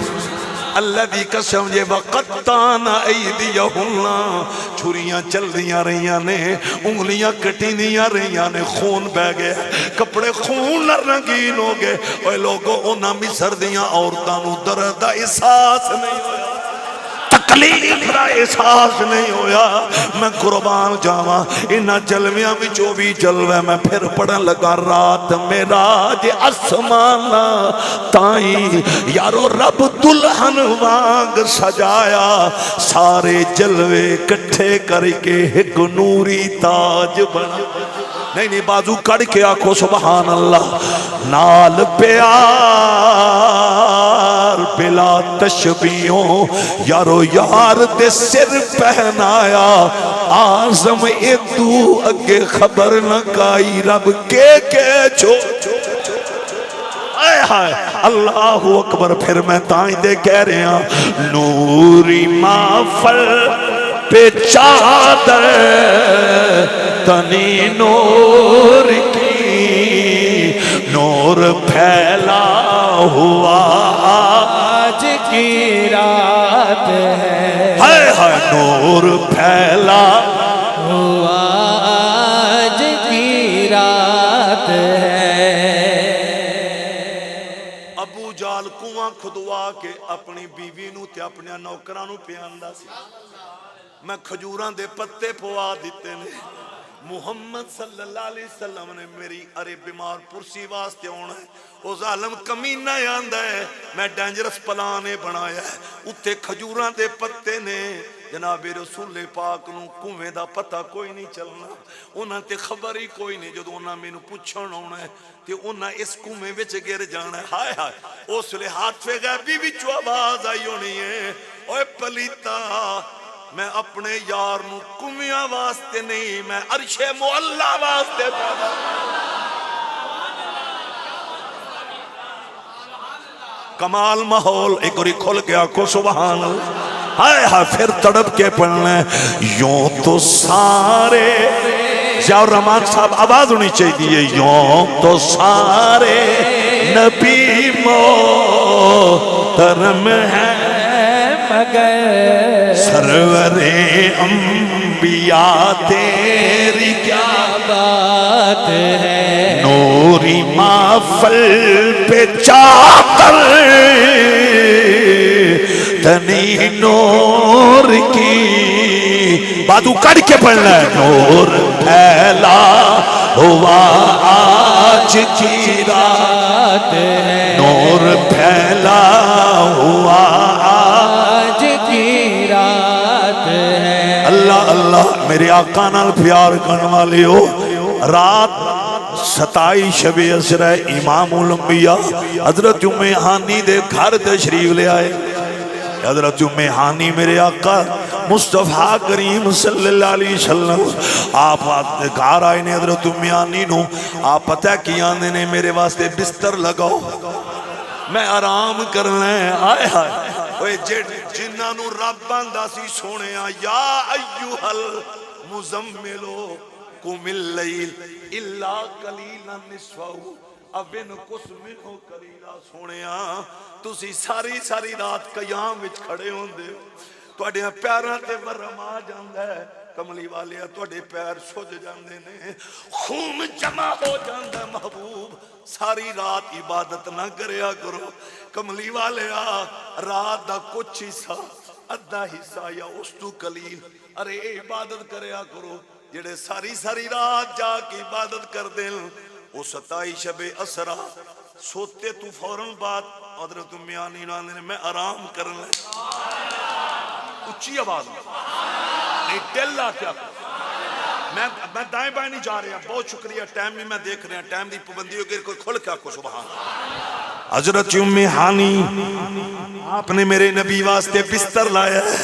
Speaker 2: اللہ دی قسم جے وقتانا ایدیہن چھریاں چل دیاں رہیاں نے انگلیاں کٹی دیاں رہیاں نے خون بہ گئے کپڑے خون رنگین ہو گئے اوے لوگوں انہاں مصر دیاں عورتاں نو درد دا احساس نہیں ہویا تکلیف دا احساس نہیں ہویا میں قربان جاواں انہاں جلویاں وچوں بھی جلوہ میں پھر پڑھن لگا رات معراج اسمانہ تائیں یارو رب دلہن وانگ سجایا سارے جلوے کٹھے کر کے ایک نوری تاج بنا نہیں بازو کڑ کے آنکھو سبحان اللہ نال پیار بلا تشبیہوں یارو یار دے سر پہنایا آزم ایدو اگے خبر نہ کائی رب کے چھو اللہ اکبر پھر میں تائیں دے کہہ رہے ہیں نوری مافل پہ چادر تنی نور کی نور پھیلا ہوا آج کی رات ہے نور پھیلا ہوا آج کی رات ہے ابو جال کنواں کھدوا کے اپنی بیوی نو تے اپنے نوکرانو پیاندا سی میں کھجوراں دے پتے پوا دیتے نے محمد صلی اللہ علیہ وسلم نے میری ارے بیمار پرسی واسطے ہونا ہے وہ ظالم کمینہ آندا ہے میں ڈینجرس پلانے بنایا ہے اتھے کھجوراں دے پتے نے جناب رسول پاک نو کنویں دا پتہ کوئی نہیں چلنا انہاں تے خبر ہی کوئی نہیں جدو انہاں مینوں پوچھن ہونا ہے تے انہاں اس کنویں وچ گر جانا ہے ہائے ہائے اس لے ہاتھ پہ غیبی وچوں آواز آئی ہونی ہے اوے پلیتا میں اپنے یار نو کنویں واسطے نہیں میں عرش معلا واسطے پیدا کمال ماحول ایک اور کھل گیا کو سبحان اللہ ہائے ہائے پھر تڑپ کے پڑھنا ہے یوں تو سارے ضیاء الرحمن صاحب آواز ہونی چاہیے یوں تو سارے نبی محترم ہیں مگر سرور انبیاء تیری کیا بات ہے نوری محفل پہ چادر تنی نور کی بادو کڑ کے پڑھنا ہے نور پھیلا ہوا آج کی رات ہے نور پھیلا ہوا آج کی رات ہے اللہ اللہ میرے آقا نال پیار کرنے والے ہو رات 27 شب اسرا امام الانبیاء حضرت ہانی دے گھر تشریف لے آئے حضرت ہانی میرے آقا مصطفیٰ کریم صلی اللہ علیہ وسلم آپ گھر آئے نے حضرت ہانی نو آپ پتہ کیا نے میرے واسطے بستر لگاؤ میں آرام کرنا ہے آئے آئے جنہاں نو رب آندا سی سونے یا ایوہ المزملو قم اللیل الا قلیلا نصفہ ابن قس منہ قلیلا سونیا تسی ساری رات قیام وچ کھڑے ہوندے تواڈے پیراں تے ورم آ جاندا ہے کملی والے تواڈے پیر سج جاندے نے خون جمع ہو جاندا محبوب ساری رات عبادت نہ کریا کرو کملی والے رات دا کچھ حصہ ادھا حصہ یا اس تو قلیل. ارے عبادت کریا کرو جڑے ساری ساری رات جا کے عبادت کر دیں. او 27 شب اسرا سوتے تو فوراں بعد حضرت میانی نے میں آرام کرنا. اچھی آواز نہیں ٹیلا کیا میں دائیں بائیں نہیں جا رہا. بہت شکریہ. ٹائم بھی میں دیکھ رہا. ٹائم دی پابندی ہو گئی. کوئی کھل کیا کو سبحان اللہ. حضرت ام ہانی آپ نے میرے نبی واسطے بستر لایا ہے.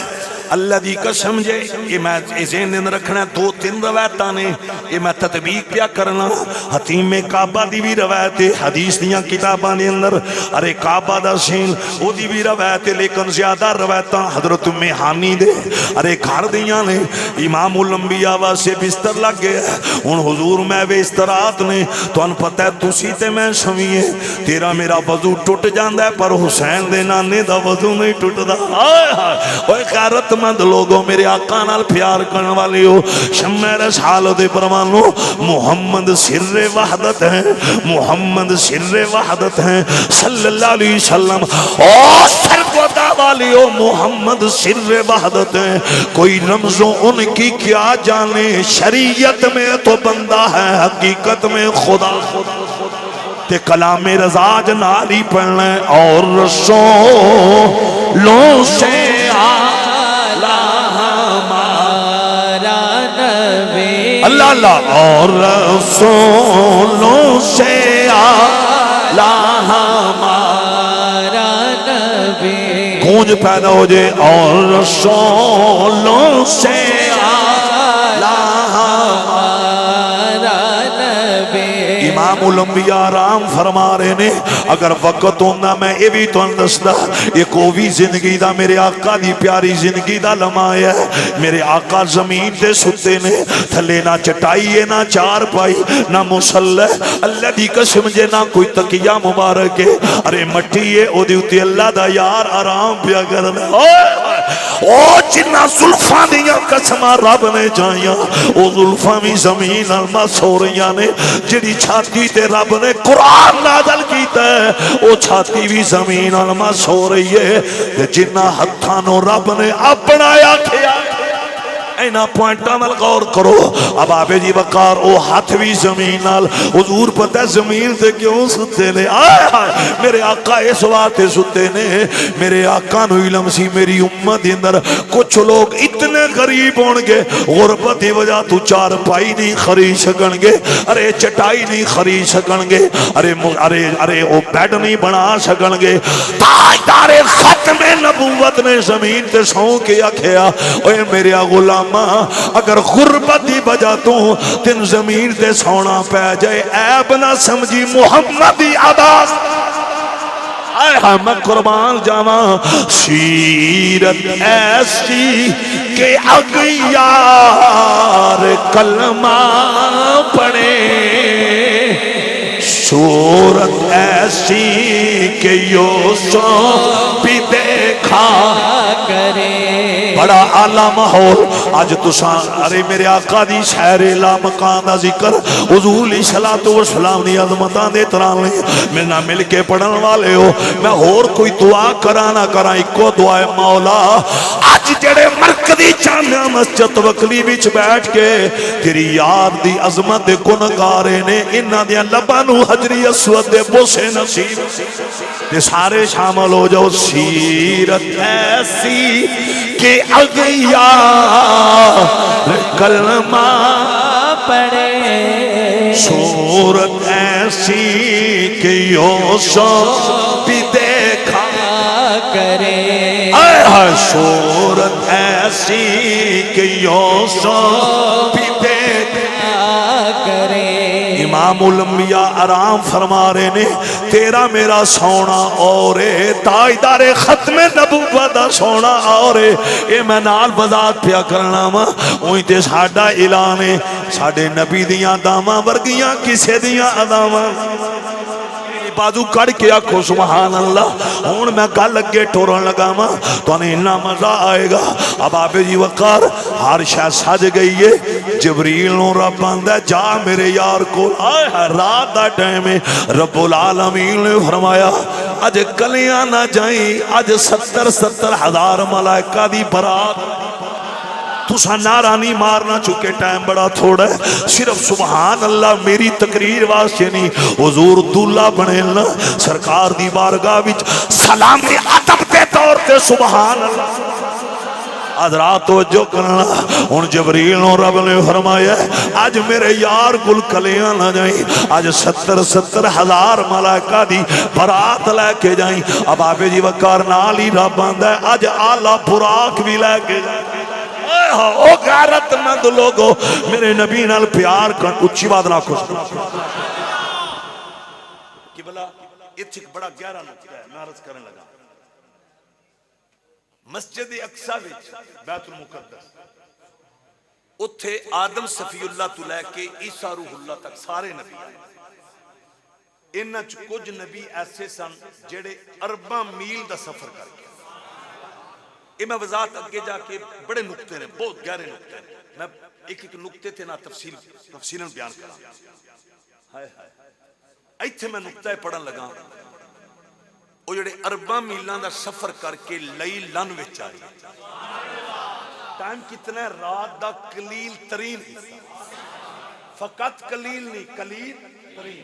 Speaker 2: اللہ دی قسم جے یہ میں ذہن دن رکھنا 2-3 روایتاں نے یہ میں تطبیق پیا کرنا. حتیم کعبہ دی بھی روایت ہے حدیث دیاں کتاباں دے اندر. ارے کعبہ دا سین او دی بھی روایت ہے لیکن زیادہ روایتاں حضرت ام ہانی دے ارے گھر دیاں نے. امام الانبیاء واسطے بستر لگ گیا. ہن حضور میں وے استراحت نے تانوں پتہ ہے تسی تے میں سویے تیرا میرا وضو ٹوٹ جاندا ہے پر حسین دے نانے دا وضو نہیں ٹوٹدا. ہائے ہائے اوے غیرت مند لوگوں میرے آقا نال پیار کرن والے ہو. شمع رسال دے پروانو محمد سر وحدت ہیں. محمد سر وحدت ہیں صلی اللہ علیہ وسلم. او سرگودا والی ہو محمد سر وحدت ہیں. کوئی رمزوں ان کی کیا جانے شریعت میں تو بندہ ہے حقیقت میں خدا. تے کلام رضا جناری پڑھنا اور رسولوں سے اللہ اللہ اور رسولوں سے آلہ ہمارا نبی. گونج پیدا ہو جائے اور رسولوں سے آلہ ہمارا نبی. امام الانبیاء آرام فرما رہے نے. اگر وقت ہونا میں یہ بھی تو اندستا ایک اووی زندگی دا میرے آقا دی پیاری زندگی دا لمحہ ہے. میرے آقا زمین تے ستے نے تھلے نہ چٹائی ہے نہ چار پائی نہ مسلح. اللہ دی قسم جے نہ کوئی تکیہ مبارک ہے. ارے مٹی ہے او دی اتے اللہ دا یار آرام پیا کرنا. او جنہ زلفاں دیاں قسمہ رب نے جائیاں او زلفاں بھی زمین المس ہو رہیاں نے. جڑی چھاتی تے رب نے قرآن نازل کیتا ہے او چھاتی بھی زمین المس ہو رہی ہے. جنہ ہتھانوں رب نے اپنایا کھیا اینا پوائنٹاں نال غور کرو. اب آبے جی وقار او ہاتھ بھی زمین نال. حضور پتہ ہے زمین سے کیوں ستے نے. آئے آئے میرے آقا اس واتے ستے نے. میرے آقا نو علم سی میری امت اندر کچھ لوگ اتنے غریب ہونگے غربت دی وجہ تو چار پائی نہیں خرید سکن گے. ارے چٹائی نہیں خرید سکن گے. ارے او بیڈ نہیں بنا سکن گے. تاجدار ختم نبوت نے زمین تے سوں کے آکھیا اوے میرے غلام اگر غربت دی وجہ تو تین زمین تے سونا پہ جائے عیب نہ سمجھی محمدی عباس. آئے ہاں میں قربان جاواں. سیرت ایسی کہ اغیار کلمہ پڑھے صورت ایسی کہ یوسف بھی دیکھا کرے. بڑا اعلیٰ ماحول آج تسان. ارے میرے آقا دی شہر لا مکان دا ذکر حضور علیہ الصلوۃ والسلام دی عظمتاں دے ترانے میرے نال مل کے پڑھن والے ہو. میں اور کوئی دعا کرا نہ کرا ایکو دعا ہے مولا اج جڑے مرکزی جامع مسجد وکلی وچ بیٹھ کے تیری یاد دی عظمت دے گن گا رہے نے انہاں دیاں لباں نو حجری اسود دے بوسے نصیب تے سارے شامل ہو جاؤ. سیرت ایسی کہ اغیار کلمہ پڑھے صورت ایسی کہ یوسف بھی دیکھا کرے. صورت ایسی کہ یوسف بھی دیکھا کرے. امام الانبیاء آرام فرما رہے نے تیرا میرا سونا اور تاجدار ختم نبوت دا سونا اور اے میں نال وضاحت پیا کرنا وا. اوہی تے ساڈا اعلان ہے ساڈے نبی دیاں داواں ورگیاں کسے دیاں اداواں بازو کڑ کے آکھو سبحان اللہ. ہون میں گل اگے ٹورن لگا ماں تو انہیں اتنا مزہ آئے گا. اب آپ جی وقار ہر شاہ سج گئی ہے. جبریل نو رب آندا جا میرے یار کو. آئے رات دا ٹائم ہے. رب العالمین نے فرمایا اج کلیاں نہ جائیں, اج 70 ہزار ملائکہ دی برات. تسا نعرہ نہیں مارنا چکے ٹائم بڑا تھوڑا ہے. صرف سبحان اللہ میری تقریر واسطے نہیں, حضور دولہ بنے نا سرکار دی بارگاہ وچ سلامی ادب دے طور تے سبحان اللہ. حضرات توجہ کرنا. ہن جبریل نو رب نے فرمایا اج میرے یار گل کلیاں نہ جائیں, اج 70 ہزار ملائکہ دی برات لے کے جائیں. اب آپ جی وقار نال ہی رب آندا ہے اج اعلی براق بھی لے کے جائیں. او غیرت مند لوگو میرے نبی نال پیار کر. اچھی بات نہ خوش کہ بلا ایتھے بڑا گہرا نقطہ ہے. میں عرض کرنے لگا مسجد اقصی وچ بیت المقدس اتھے آدم صفی اللہ تو لے کے عیسیٰ روح اللہ تک سارے نبی آئے. انہاں چ کچھ نبی ایسے سن جڑے ارباں میل دا سفر کر کے. یہ میں وضاحت اگے جا کے بڑے نقطے نے, بہت گہرے نقطے نے. میں ایک نقطے تھے نہ تفصیلاً بیان کرا. ایتھے میں نقطہ پڑھن لگا وہ جڑے ارباں میلاں دا سفر کر کے لئی لن وچ آئی. ٹائم کتنا ہے؟ رات دا قلیل ترین حصہ. فقط قلیل نہیں, قلیل ترین.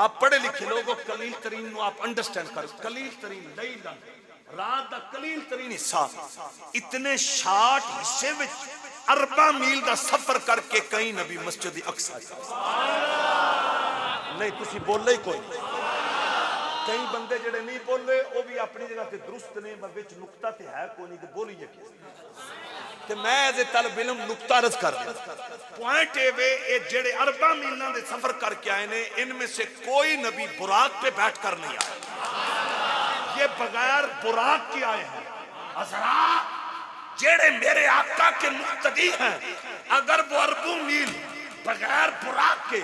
Speaker 2: آپ پڑھے لکھے لوگوں قلیل ترین نو آپ انڈرسٹینڈ کرو. قلیل ترین لئی لن رات دا قلیل ترین حصہ. اتنے 60 حصے وچ ارباں میل دا سفر کر کے کئی نبی مسجد اقصی نہیں. تسی بولے ہی کوئی. کئی بندے جڑے نہیں بولے وہ بھی اپنی جگہ تے درست نے, وچ نقطہ تے ہے کوئی نہیں تے بولیے کس تے. میں ایز اے طالب علم نقطہ عرض کر دیا. پوائنٹ اے وے اے جڑے ارباں میلاں دے سفر کر کے آئے نے ان میں سے کوئی نبی براق پہ بیٹھ کر نہیں آئے. یہ بغیر براق کے آئے ہیں. حضرات جڑے میرے آقا کے مقتدی ہیں اگر وہ اربوں میل بغیر براق کے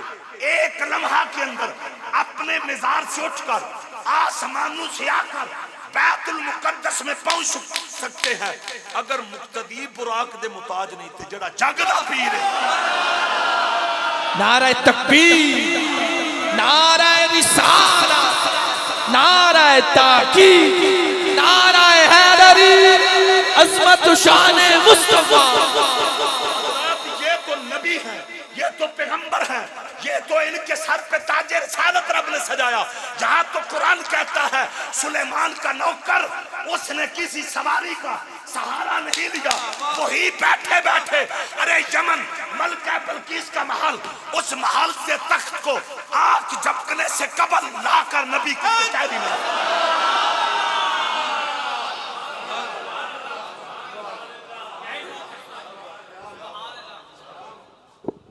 Speaker 2: ایک لمحہ کے اندر اپنے مزار سے اٹھ کر آسمانوں سے آ کر بیت المقدس میں پہنچ سکتے ہیں, اگر مقتدی براق دے محتاج نہیں تھے جڑا جگدا پیر ہے.
Speaker 3: نعرہ تکبیر, نعرہ رسالت, نعرہ تحقیق, نعرہ حیدری, عظمت و شان مصطفیٰ.
Speaker 2: یہ تو نبی ہیں, یہ تو پیغمبر ہیں, یہ تو ان کے سر پہ تاج رسالت رب نے سجایا. جہاں تو قرآن کہتا ہے سلیمان کا نوکر اس نے کسی سواری کا سہارا نہیں لیا, وہی بیٹھے بیٹھے ارے یمن ملکہ بلقیس کا محل, اس محل سے تخت کو آنکھ جھپکنے سے قبل لا کر نبی کی کچہری میں.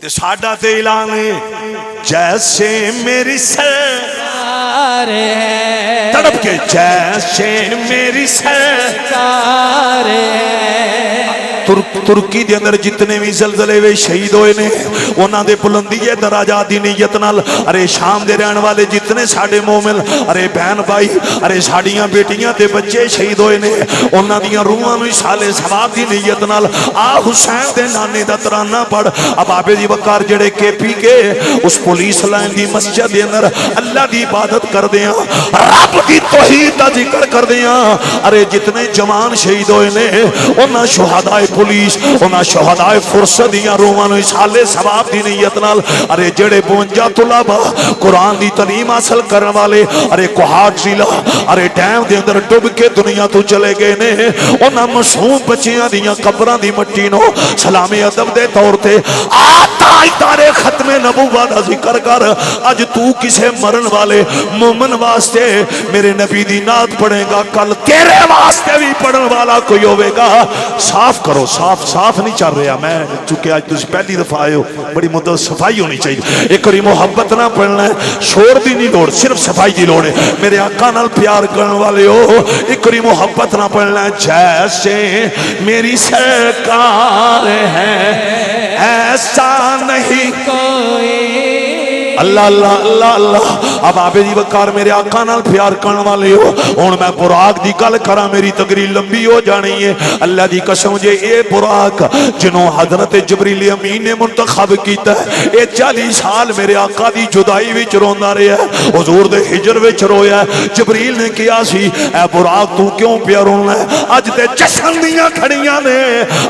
Speaker 2: تے ساڈا تے اعلان ہے جیسے میری سرکار ہے, تڑپ کے جیسے میری سرکار ہے. ترکی دے اندر جتنے بھی زلزلے وے شہید ہوئے نے انہاں دے بلندی درجات دی نیت نال, ارے شام دے رہن والے جتنے ساڈے مومن, ارے بہن بھائی, ارے ساڈیاں بیٹیاں تے بچے شہید ہوئے نے انہاں دیاں روحاں نوں سالے ثواب دی نیت نال آ حسین دے نانے دا ترانہ پڑھ. اب آپ جی وقار جڑے کے پی کے اس پولیس لائن دی مسجد دے اندر اللہ دی عبادت کر دیاں, رب دی توحید دا ذکر کر دیاں, ارے جتنے جوان شہید ہوئے نے انہاں شہداء پولیس, انہاں شہداء فرصت دیاں روحاں نوں سالے ثواب دی نیت نال, ارے جڑے 52 طلبہ قرآن دی تعلیم حاصل کرن والے ارے کوہاٹ ضلع ارے ڈیم دے اندر ڈب کے دنیا تو چلے گئے نے, انہاں معصوم بچیاں دیاں قبراں دی مٹی نو سلام ادب دے طور تے آتا ادارے ختم نبوت دا ذکر کر. اج تو کسے مرن والے مومن واسطے میرے نبی دی نعت پڑھے گا, کل تیرے واسطے بھی پڑھن والا کوئی ہوے گا. صاف کرو, صاف نہیں چل رہا. میں چونکہ آج تسی پہلی دفعہ آئے ہو, بڑی مدت صفائی ہونی چاہیے. ایک بڑی محبت نہ پڑھنا ہے, شور دی نہیں لوڑ, صرف صفائی دی لوڑ ہے. میرے آقا نال پیار کرن والے ہو, ایک بڑی محبت نہ پڑھنا ہے جیسے میری سرکار ہے ایسا نہیں کوئی. اللہ اللہ اللہ اللہ اب آپ دی وقار میرے آقا نال پیار کرن والے ہو ہن میں براق دی گل کراں میری تقریر لمبی ہو جانی ہے اللہ دی قسم جے اے براق جنوں حضرت جبریل امین نے منتخب کیتا ہے اے 40 سال میرے آقا دی جدائی وچ روندا رہیا ہے حضور دے ہجر وچ رویا ہے جبریل نے کیا سی اے براق تو کیوں پیا رونا ہے اج تے جشن دیاں کھڑیاں نے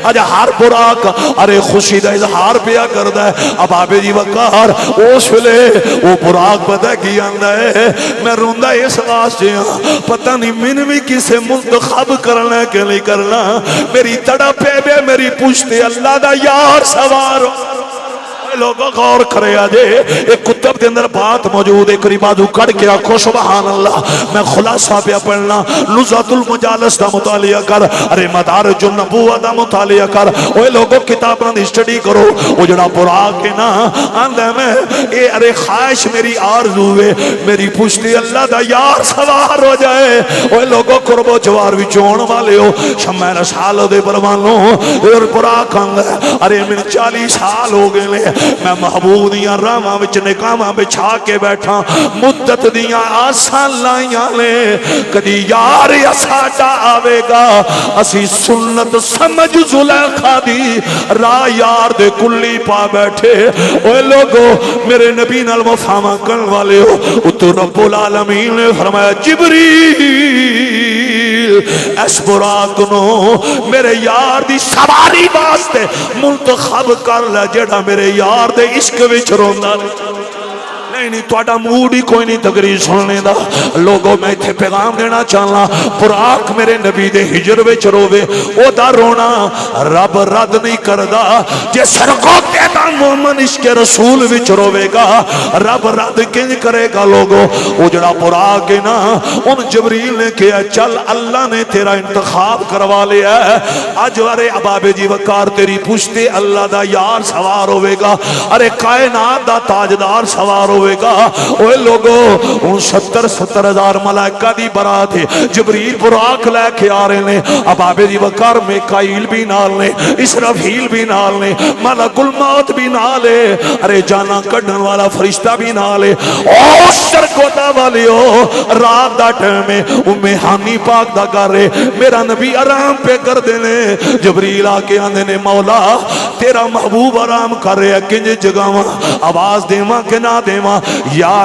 Speaker 2: اج ہر براق ارے خوشی دا اظہار پیا کردا ہے اب آپ دی وقار اس ویلے وہ براق پتہ کی آندا ہے میں روندا اس واسطے پتہ نہیں من بھی کسے منتخب کرنا کہ نہیں کرنا میری تڑپے بے میری پوچھتے اللہ دا یار سوار لوگوں غور کرے آجے ایک کتب کے اندر بات موجود ہے قریبادو کڑ کے آکھو سبحان اللہ میں خلاصہ پہ پڑھنا لزات المجالس دا مطالعہ کر ارے مدارج النبوہ دا مطالعہ کر اوہ لوگوں کتاباں دی اسٹڈی کرو وہ جڑا براق ہے نا آندھے میں اے ارے خواہش میری آرزو ہے میری پوچھتی اللہ دا یار سوار ہو جائے اوہ لوگوں قرب و جوار بھی چون والے ہو شمع رسالہ دے پروانوں اور براق آندھے ارے من 40 سال ہو گئے لے میں محبوب دیاں راما وچ نکاماں بچھا کے بیٹھا مدت دیاں آسان لائیاں لے کدی یار یا ساٹا آوے گا اسی سنت سمجھ زلیخا دی راہ یار دے کلی پا بیٹھے اوے لوگو میرے نبی نال وفاواں کرن والے ہو اتو رب العالمین نے فرمایا جبریل اس براق نو میرے یار دی سواری واسطے منتخب کر لے جڑا میرے یار دے عشق وچ روندا نہیں توڑا موڈ ہی کوئی نہیں تقریر سننے دا لوگوں میں تھے پیغام دینا چاہنا براق میرے نبی دے ہجر وچ روے او دا رونا رب رد نہیں کردہ جے سرگوتے دا مومن عشق رسول وچ روے گا رب رد کنج کرے گا لوگوں او جڑا براق ہے نا ان جبریل نے کہا چل اللہ نے تیرا انتخاب کروا لیا ہے آج ارے اباب جی وقار تیری پوچھتے اللہ دا یار سوار ہوئے گا ارے کائنات دا تاجدار سوار ہوئے گا اوہ لوگوں ان 70 ہزار ملائکہ دی برات ہے جبریل براق لے کے آ رہے ہیں اباب دی وقار میکائیل بھی نال نے اسرافیل بھی نال نے ملک الموت بھی نال ہے ارے جانا کڑھن والا فرشتہ بھی نال ہے اوہ شرکوتا والی ہو رات دا ٹائم میں ہانی پاک دا کر رہے میرا نبی آرام پہ کر دینے جبریل آکے آندے نے مولا تیرا محبوب آرام کر رہے کنج جگاواں آواز دیواں کہ نہ دیواں یا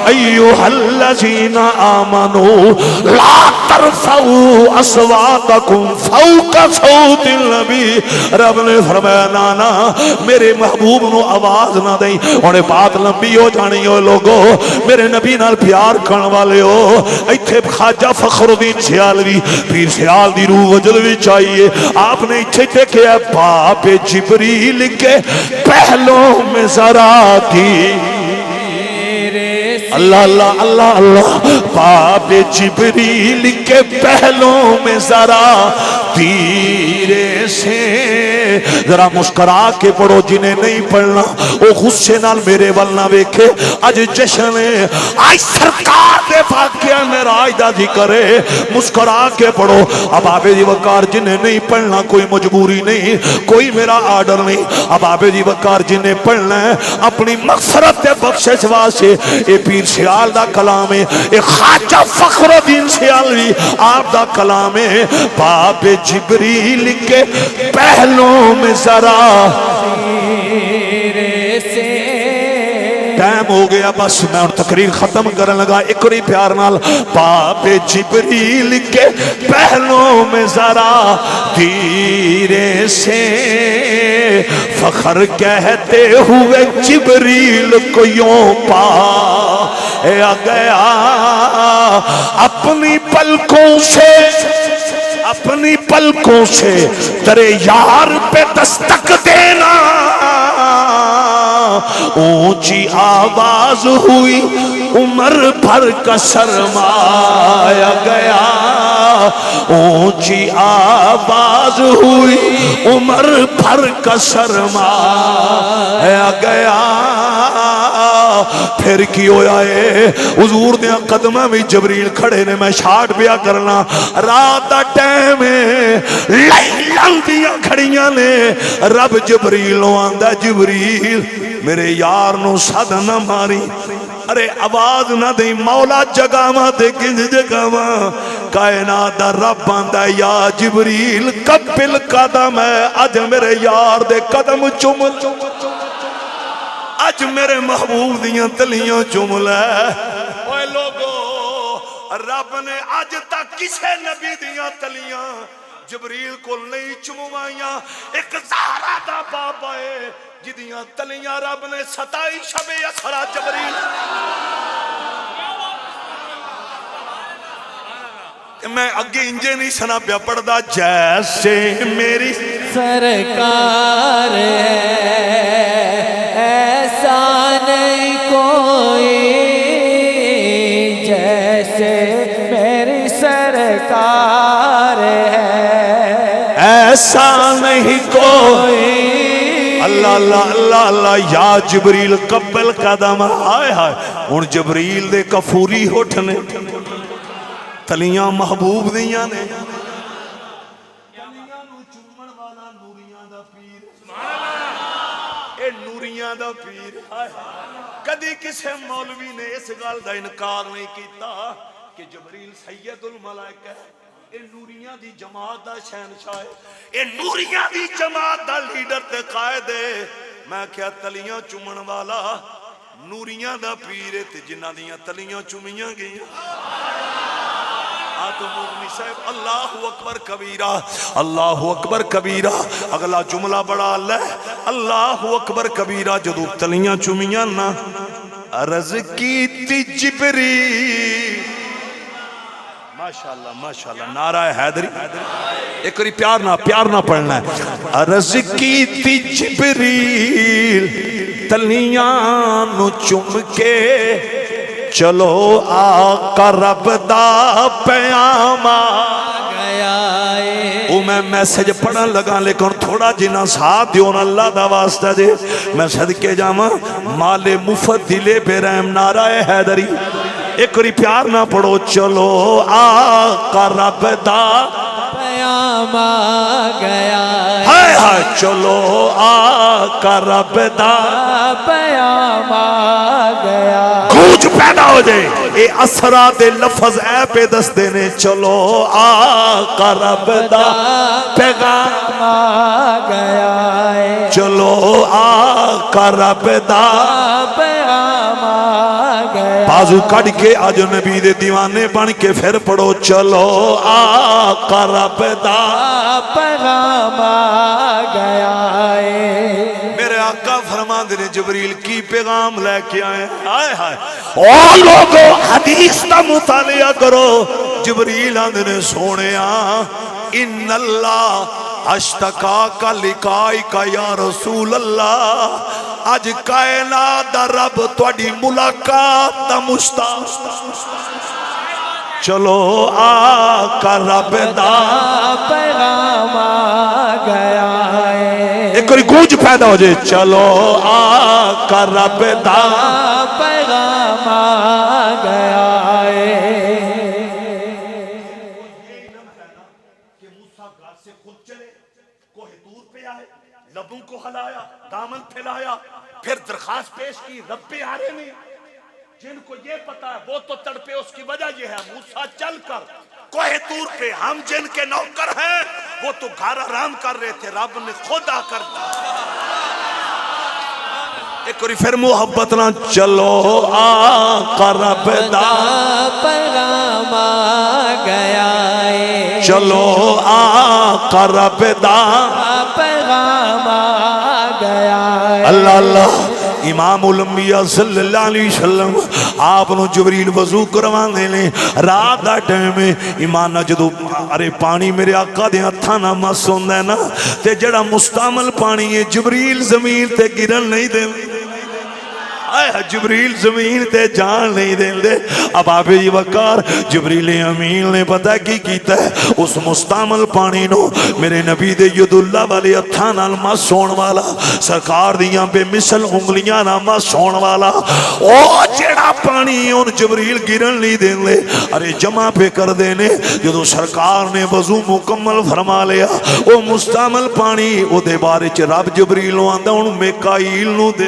Speaker 2: ایوہ الذین آمنوا لا ترفعوا اصواتکم فوق صوت النبی رب نے فرمایا نانا میرے محبوب نو آواز نہ دیں اور بات لمبی ہو جانی ہو لوگو میرے نبی نال پیار کرن والے ہو ایتھے خواجہ فخر الدین سیالوی پیر سیال دی روح وجد بھی چاہیے آپ نے ایتھے دیکھے باپ جبریل کے پہلوں میں ذرا تھی اللہ اللہ اللہ اللہ باپ جبریل کے پہلوں میں ذرا تیرے سے ذرا مسکرا کے پڑھو جنہیں نہیں پڑھنا وہ غصے نال میرے والنا ویکھے اج جشن ہے آج سرکار دے واقعہ معراج دا ذکر ہے مسکرا کے پڑھو اب آپ دی وقار جنہیں نہیں پڑھنا کوئی مجبوری نہیں کوئی میرا آرڈر نہیں اب آپ دی وقار جنہیں پڑھنا ہے اپنی مغفرت بخشش واسطے اے پیر سیال دا کلام ہے اے خواجہ فخر الدین سیالوی آپ دا کلام ہے باپ جبریل کے پہلوں میں ذرا ٹائم ہو گیا بس میں اور تقریر ختم کرنے لگا اکری پیار نال باپ جبریل کے پہلوں میں ذرا دھیرے سے فخر کہتے ہوئے جبریل کو یوں پایا گیا اپنی پلکوں سے تیرے یار پہ دستک دینا اونچی آواز ہوئی عمر بھر کا سرمایا گیا اونچی آواز ہوئی عمر بھر کا سرمایا گیا پھر کی ہویا ہے حضور دے قدمہ میں جبریل کھڑے نے میں شاٹ بیا کرنا رات دا ٹائم ہے لیلان دیا کھڑیاں نے رب جبریل آندہ جبریل میرے یار نو سد نہ ماری ارے آواز نہ دیں مولا جگاواں تے کنج جگاواں کائنات دا رب آندا یا جبریل قبل قدم ہے اج میرے یار دے قدم چوم اج میرے محبوب دیاں تلیاں چوم لے اوے لوگو رب نے اج تک کسے نبی دیاں تلیاں جبریل کو نہیں چموائیاں ایک زہرا دا بابا ہے جدیاں تلیاں رب نے 27 شب اسرا جبریل میں اگے انجے نہیں سنا پیا پڑھدا جیسے میری
Speaker 3: سرکار ہے ایسا نہیں کوئی جیسے میری سرکار ہے
Speaker 2: ایسا نہیں کوئی اللہ اللہ اللہ اللہ یا جبریل قبل قدم آئے ہائے ان جبریل دے کفوری ہوٹھنے تلیاں محبوب دیاں نے اے نوریاں دا پیر کدی کسے مولوی نے اس گل دا انکار نہیں کیتا کہ جبریل سید الملائکہ ہے اے نوریاں دی جماعت دا شہنشاہ ہے اے نوریاں دی جماعت دا لیڈر تے قائد ہے میں کیا تلیاں چومن والا نوریاں دا پیر تے جنہ دیاں تلیاں چومیاں گئیاں آتو مغنی صاحب اللہ اکبر کبیرہ اللہ اکبر کبیرہ اگلا جملہ بڑا اللہ اکبر کبیرہ جدو تلیاں چومیاں نا عرض کی تی جبریل ماشاءاللہ نعرہ حیدری ایک کری پیار نہ پڑھنا ہے عرض کی تی جبریل تلیاں نو چم کے چلو آقا رب دا پیام
Speaker 3: گیا
Speaker 2: او میں میسج پڑھن لگا لیکن تھوڑا جنہ ساتھ دیون اللہ دا واسطہ دے میں صدقے جاما مال مفت دلے بے رحم نعرہ حیدری ایک کری پیار نہ پڑھو چلو آقا رب دا
Speaker 3: پیام گیا
Speaker 2: ہائے ہائے چلو آقا رب دا
Speaker 3: پیام گیا
Speaker 2: گونج پیدا ہو جائے اے اسرا دے لفظ اے پہ دس دینے چلو آقا رب دا پیغام
Speaker 3: گیا
Speaker 2: چلو آقا رب دا
Speaker 3: پیام گیا
Speaker 2: بازو کڑ کے آج نبی دے دیوانے بن کے پھر پڑھو چلو آقا رب دا
Speaker 3: پیغام گیا
Speaker 2: میرے آقا فرمان دے جبریل کی پیغام لے کے آئے آئے ہائے اور لوگوں حدیث دا مطالعہ کرو جبریل آندھنے سونے ان اللہ اشتقا کا لکائی کا یا رسول اللہ آج کائنات دا رب توڑی ملاقات دا مشتاق چلو آقا رب دا
Speaker 3: پیغام گیا
Speaker 2: ایک کوئی گونج پیدا ہو جائے چلو آقا رب دا
Speaker 3: پیغام گیا
Speaker 2: کہ موسیٰ گھر سے خود چلے کوہ دور پہ آئے لبوں کو ہلایا دامن پھیلایا پھر درخواست پیش کی رب آرے میں جن کو یہ پتا ہے وہ تو تڑپے اس کی وجہ یہ ہے موسیٰ چل کر کوہ دور پہ ہم جن کے نوکر ہیں وہ تو گھر آرام کر رہے تھے رب نے خود آ کر ایک اور پھر محبت نہ چلو آقا رب دا
Speaker 3: پیغام گیا
Speaker 2: چلو آقا رب دا
Speaker 3: پیغام گیا
Speaker 2: اللہ اللہ امام الانبیاء صلی اللہ علیہ وسلم آپ نو جبریل وضو کروان دینے رات دا ٹائم میں ایمان جدو ارے پانی میرے آقا دے ہتھاں نہ مس ہوندا ہے نا تے جڑا مستعمل پانی ہے جبریل زمین تے گرن نہیں دے جبریل زمین تے جان نہیں دیں دے اب آپ جی وقار جبریل امین نے پتا کی کیتا ہے اس مستعمل پانی نو میرے نبی دے ید اللہ والے اتھان علمہ سون والا سرکار دیاں بے مثل انگلیاں نامہ سون والا او جیڑا پانی ان جبریل گرن نہیں دیں دے ارے جمع پہ کر دینے جدو سرکار نے وضو مکمل فرما لیا او مستعمل پانی او دے بارے چھ رب جبریل نو آندہ ان میکائیل نو دے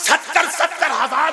Speaker 2: 70,000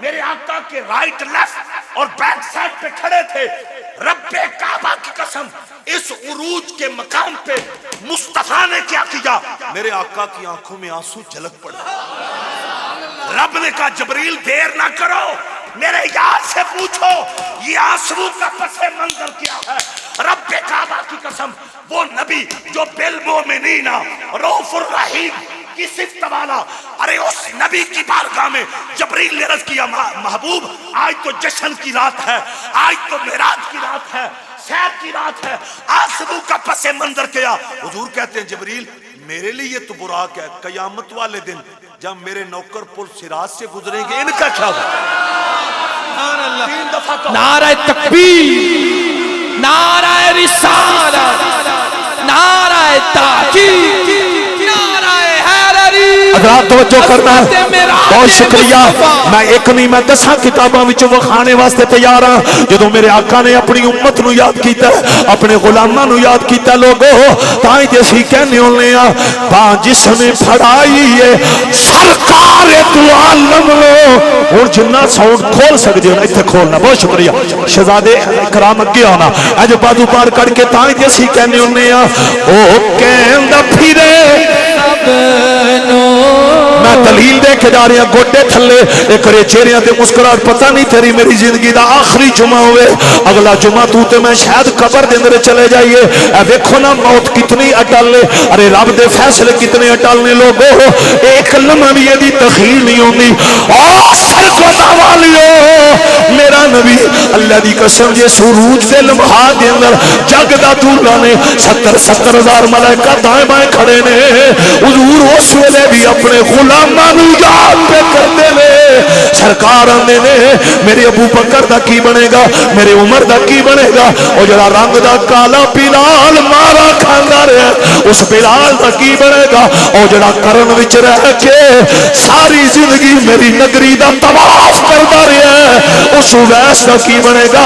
Speaker 2: میرے آقا کے رائٹ لیفٹ اور بیک سائڈ پہ کھڑے تھے. رب کعبہ کی قسم اس عروج کے مقام پہ مصطفیٰ نے کیا کیا؟ میرے آقا کی آنکھوں میں آنسو جھلک پڑے. رب نے کہا جبریل دیر نہ کرو، میرے یار سے پوچھو یہ آنسو کا پس منظر کیا ہے. رب کعبہ کی قسم وہ نبی جو بالمومنین رؤوف الرحیم کی صفت والا، ارے اس نبی کی بارگاہ میں جبریل نے عرض کیا محبوب آج تو جشن کی رات ہے، آج تو معراج کی رات ہے، سیر کی رات ہے، آنسو کا پس منظر کیا. حضور کہتے ہیں جبریل میرے لیے تو براق ہے، قیامت والے دن جب میرے نوکر پل صراط سے گزریں گے ان کا کیا ہوگا؟ 3 دفعہ کہو
Speaker 3: نعرہ تکبیر، نعرہ رسالت، نعرہ تحقیق، نعرہ حیدری.
Speaker 4: اگر آپ توجہ کرنا ہے بہت شکریہ. میں ایک نہیں میں 10 کتاباں وچ وکھانے واسطے تیار ہاں. جدوں میرے آقا نے اپنی امت نو یاد کیتا ہے، اپنے غلاماں نو یاد کیتا، لوگو تاں تے اسی کہنے ہونے ہاں با جس نے پھڑائی ہے سرکار تو عالم لو. ہن جنہ ساؤنڈ کھول سکدے ہو ایتھے کھولنا. بہت شکریہ شہزادے کرام اگے آنا. اج بازو پار کر کے تاں تے اسی کہنے ہونے ہاں او کہندا پھرے میں دلیل دے کے جا رہی ہوں گوٹے تھلے ایک رے چہریاں تے مسکراہٹ. پتہ نہیں تیری میری زندگی دا آخری جمعہ ہوئے، اگلا جمعہ تو تے میں شاید قبر دے اندر چلے جائیے. اے دیکھو نا موت کتنی اٹل ہے، ارے رب دے فیصلے کتنے اٹل نے. لوگو ایک لمحہ بھی دی تخیل نہیں ہوندی. او سرکوتا والیو میرا نبی اللہ دی قسم جے سروج دے لمحات دے اندر جگ دا دولا نے 70 ہزار ملائکہ دائیں بائیں کھڑے نے. حضور اس ویلے بھی اپنے غلاماں نو یاد پہ کرتے نے. سرکار آندے نے میرے ابو بکر دا کی بنے گا، میرے عمر دا کی بنے گا. او جڑا رنگ دا کالا بلال مارا کھاندا رہا اس بلال دا کی بنے گا. او جڑا کرن وچ رہ کے ساری زندگی میری نگری دا طواف کردا رہا اس ویس دا کی بنے گا.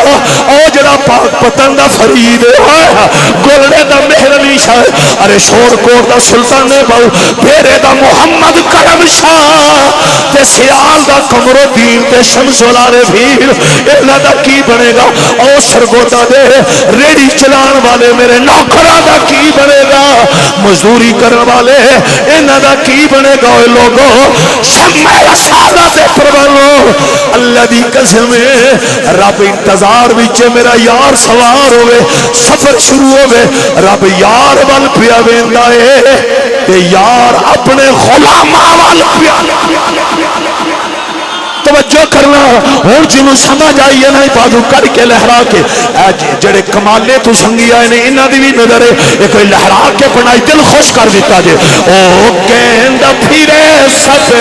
Speaker 4: او جڑا پاک پتن دا فرید ہے گولڑے دا مہر علی شاہ، ارے شور کوٹ دا سلطان باؤ پھیرے دا محمد کرم شاہ تے سیال دا قمر الدین تے شمس والے بھیر انہاں دا کی بنے گا. او سرگودا دے ریڑی چلان والے میرے نوکراں دا کی بنے گا، مزدوری کرن والے انہاں دا کی بنے گا. اے لوگو شمع رسالہ تے پروانو اللہ دی قسم رب انتظار وچ میرا یار سوار ہوئے سفر شروع ہوئے رب یار وال پیا ویندا اے تے یار اپنے غلاماں وال پیا. توجہ کرنا ہوں جنہوں سمجھ آئیے نا بازو کر کے لہرا کے جڑے کمالے تو سنگی آئے نے انہاں دی بھی نظر ہے ایک لہرا کے بنائی دل خوش کر دیتا جے. او کہندا پھرے سب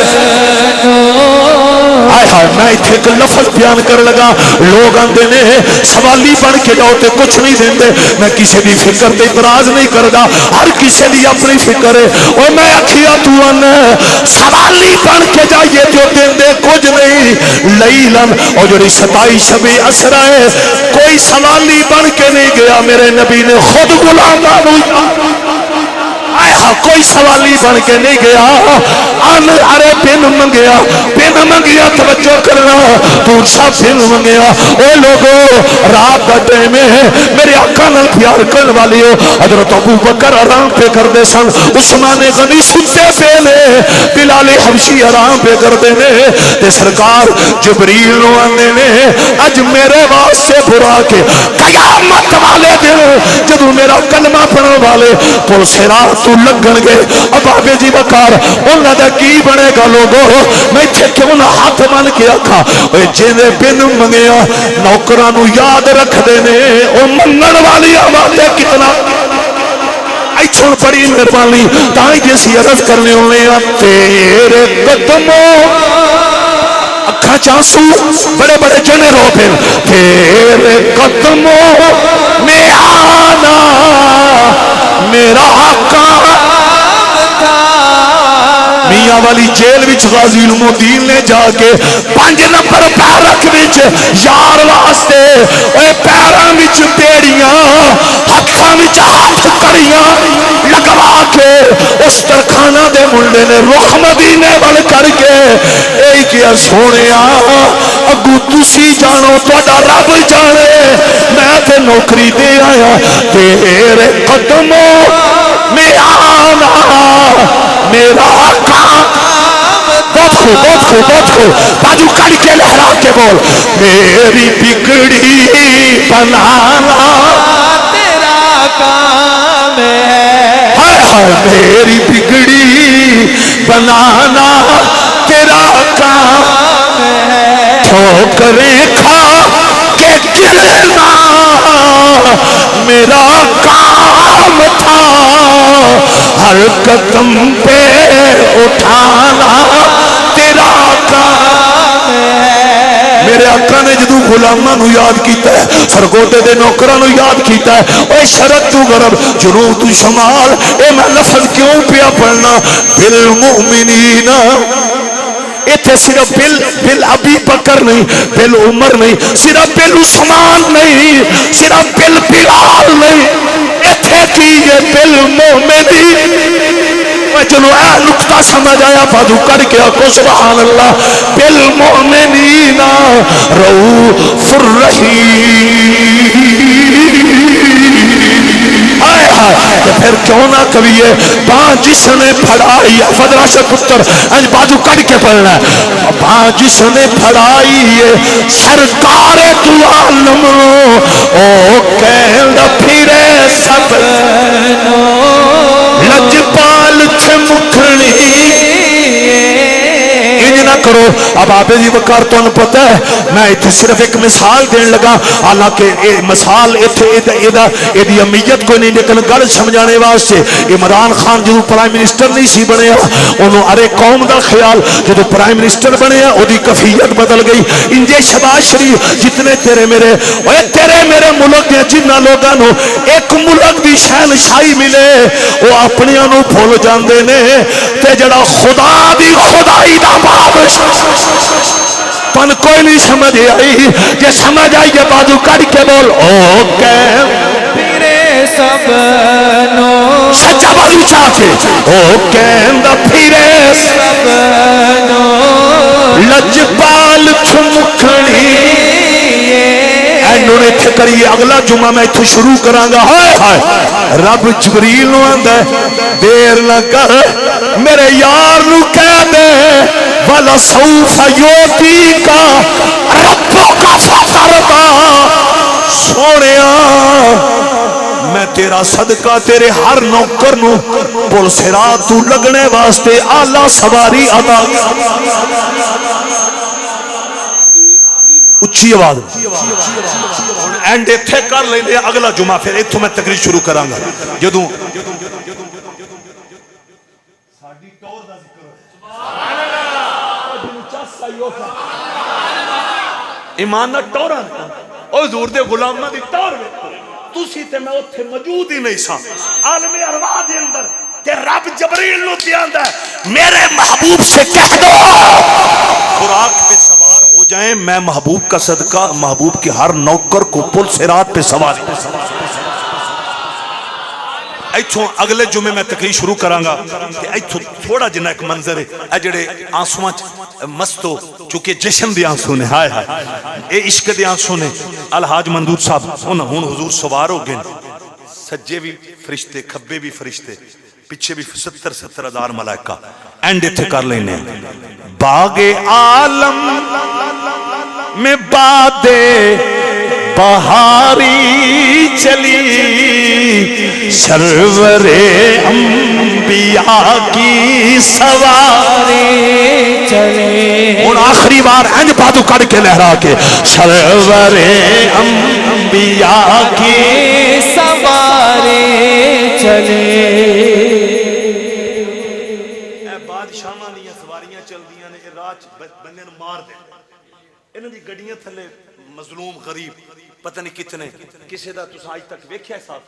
Speaker 4: آئے ہاں میں اتھے ایک لفظ بیان کر لگا. لوگ آندے نے سوالی بن کے جاؤ تے کچھ نہیں دیندے. میں کسی دی فکر تے اعتراض نہیں کردا، ہر کسی دی اپنی فکر ہے. اور میں آکھیا تو ان سوالی بن کے جائیے جو دیندے کچھ نہیں. لیلن اور جو 27 شب اسرا ہے کوئی سوالی بن کے نہیں گیا، میرے نبی نے خود غلاماں کوئی سوالی بن کے نہیں گیا. ان ارے پن منگیا توجہ کرنا پورسا پن منگیا. اے لوگو رات کا ٹائم ہے میرے آقا نال پیار کرن والی ہو حضرت ابو بکر آرام پہ کردے سن، عثمان غنی ستے پہ نے، بلال حبشی آرام پہ کردے نے تے سرکار جبریل نو آندے نے اج میرے واسطے برا کے قیامت والے دن جدوں میرا کلمہ پڑھن والے پل صراط تو لگن گے ابابے جی وقار انہاں دا کی بنے گا. لوگو میں تھے کیوں نہ ہاتھ بن کے آکھا اے جینے بن منگیا نوکراں نو یاد رکھ دے نے او منن والی آوازیں کتنا چھوڑ پڑی مہربانی تائیں جیسی عرض کرنے ہونے تیرے قدموں اکھا چانسو بڑے بڑے جنے رو پھر تیرے قدموں میں آنا میرا آقا میاں والی جیل وچ غازی المدین نے جا کے 5 نمبر پیرک وچ یار واسطے اے پیراں وچ تیڑیاں ہاتھاں وچ ہاتھ کڑیاں لگوا کے اس ترخانہ دے منڈے نے رخ مدینے ول کر کے اے کیا سونیا اگو تسی جانو تہاڈا رب جانے میں تے نوکری دے آیا تیرے قدموں میں آنا میرا کام بہت خوب بازو کڑ کے لہرا کے بول میری بگڑی بنانا
Speaker 3: تیرا کام ہے
Speaker 4: ہائے ہائے میری بگڑی بنانا تیرا کام ہے ٹھوکریں کھا کے گرنا میرا کام تھا ہر قدم پہ اٹھانا تیرا کام ہے میرے آقا نے جدو غلاماں نو یاد کیتا ہے سرگوٹے دے نوکراں نو یاد کیتا ہے اے شرط تو غرب جنوب تو شمال اے میں لفظ کیوں پیا پڑھنا بالمؤمنین ایتھے صرف بل ابی بکر نہیں بل عمر نہیں صرف بل عثمان نہیں صرف بل بلال نہیں ایتھے کی یہ بل مومنین چلو اے نقطہ سمجھ آیا بازو کر کے آکو سبحان اللہ بل مومنین رؤوف الرحیم آئے آئے کہ پھر کیوں نہ کبھیے باں جس نے پھڑائی فدرہ سے پتر انج بازو کر کے پڑھنا ہے باں جس نے پھڑائی سرکار تو عالم او کہند پھرے سب لجپال چھے مکھنی انج نہ کرو اب آبے جی وقار تو انہوں پتہ ہے میں اتھے صرف ایک مثال دین لگا حالانکہ مثال ایدی امیت کوئی نہیں لیکن گل سمجھانے واسطے عمران خان جدو پرائم منسٹر نہیں سی بنے انہوں ارے قوم دا خیال جدو پرائم منسٹر بنے او دی کفیت بدل گئی انجے شباز شریف جتنے تیرے میرے ملک دے جنہ لوگاں نو ایک ملک دی شہنشاہی ملے وہ اپنے انہوں بھول جاندے نے تے جڑا خدا دی خدائی دا باب تن کوئی نہیں سمجھ آئی کہ سمجھ آئی یہ بازو کر کے بول او
Speaker 3: پھرے سب نو
Speaker 4: سچا بازو چاہتے او کہند پھرے
Speaker 3: سب نو
Speaker 4: لجپال چھمکھنی اینو نے تھے کریے اگلا جمعہ میں اتھو شروع کرانگا ہائے ہائے رب جبریل نو اندے دیر نہ کر میرے یار نو کہہ دے والا سوف یوتی کا ربوں کا فتربا سونیا میں تیرا صدقہ تیرے ہر نوکر نو پل صراط تو لگنے واسطے آلہ سواری عطا اچھی آواز اینڈ ایتھے کر لیں دے اگلا جمعہ پھر ایتھو میں تقریر شروع کرانگا جدوں ایمانت ٹورا او حضور دے غلامہ دی ٹور تسی تے میں اتھے موجود ہی نہیں سا عالم ارواح دے اندر تے رب جبریل نو دیاندا ہے میرے محبوب سے کہہ دو خوراک پہ سوار ہو جائیں میں محبوب کا صدقہ محبوب کے ہر نوکر کو پل صراط پہ سوار ایتھوں اگلے جمعے میں تقریر شروع کرانگا کہ ایتھوں تھوڑا جنہ ایک منظر ہے اجڑے آنسوان مستو چونکہ جشن دی آنسو نے ہائے ہائے اے عشق دی آنسو نے الحاج مندور صاحب ہون حضور سوار ہو گئے سجے بھی فرشتے کھبے بھی فرشتے پیچھے بھی 70 ہزار ملائکہ اینڈ ایتھے کر لینے باغ عالم میں بادے بہاری چلی سرور انبیاء کی سواری چلی اور آخری بار انج بادو کڑ کے لہرا کے سرور انبیاء کی سواری چلی اے بادشاہاں دی سواریاں چلدیاں نے راج بندے نوں مار دے انہاں دی گڈیاں تھلے مظلوم غریب پتہ نہیں کتنے کسے دا تساں اج تک ویکھیا حساب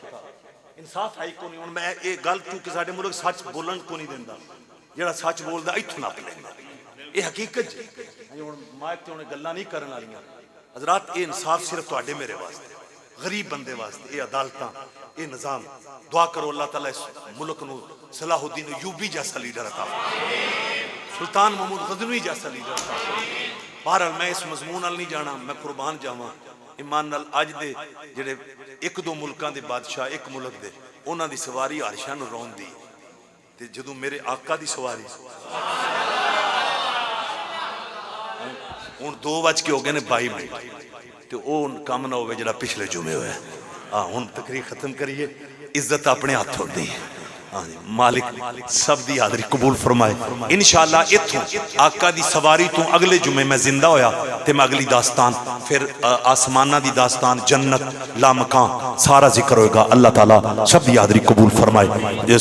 Speaker 4: انصاف ہے کو نہیں ہن میں یہ گل کیونکہ ساڈے ملک سچ بولن کو نہیں دیندا جڑا سچ بولدا ایتھوں نپ لیندا یہ حقیقت جی ہن مائک تے ہن گلاں نہیں کرن والیاں حضرات یہ انصاف صرف تواڈے میرے واسطے غریب بندے واسطے یہ عدالتاں یہ نظام دعا کرو اللہ تعالیٰ اس ملک نو صلاح الدین ایوبی جیسا لیڈر عطا فرمائے سلطان محمود غزنوی جیسا لیڈر عطا فرمائے بہرحال میں اس مضمون نال نہیں جانا میں قربان جاواں ایمان نال اج دے جڑے ایک دو ملکاں دے بادشاہ ایک ملک دے انہاں دی سواری عرشاں نو رون دی تے جدوں میرے آقا دی سواری ہن 2:22 تے او کم نہ ہوئے جڑا پچھلے جمعے ہوئے ہن تقریر ختم کریے عزت اپنے ہاتھ دی مالک سب دی حاضری قبول فرمائے انشاءاللہ اتھوں آقا دی سواری تو اگلے جمعے میں زندہ ہویا تے میں اگلی داستان پھر آسمانہ دی داستان جنت لامکان سارا ذکر ہوئے گا اللہ تعالیٰ سب دی حاضری قبول فرمائے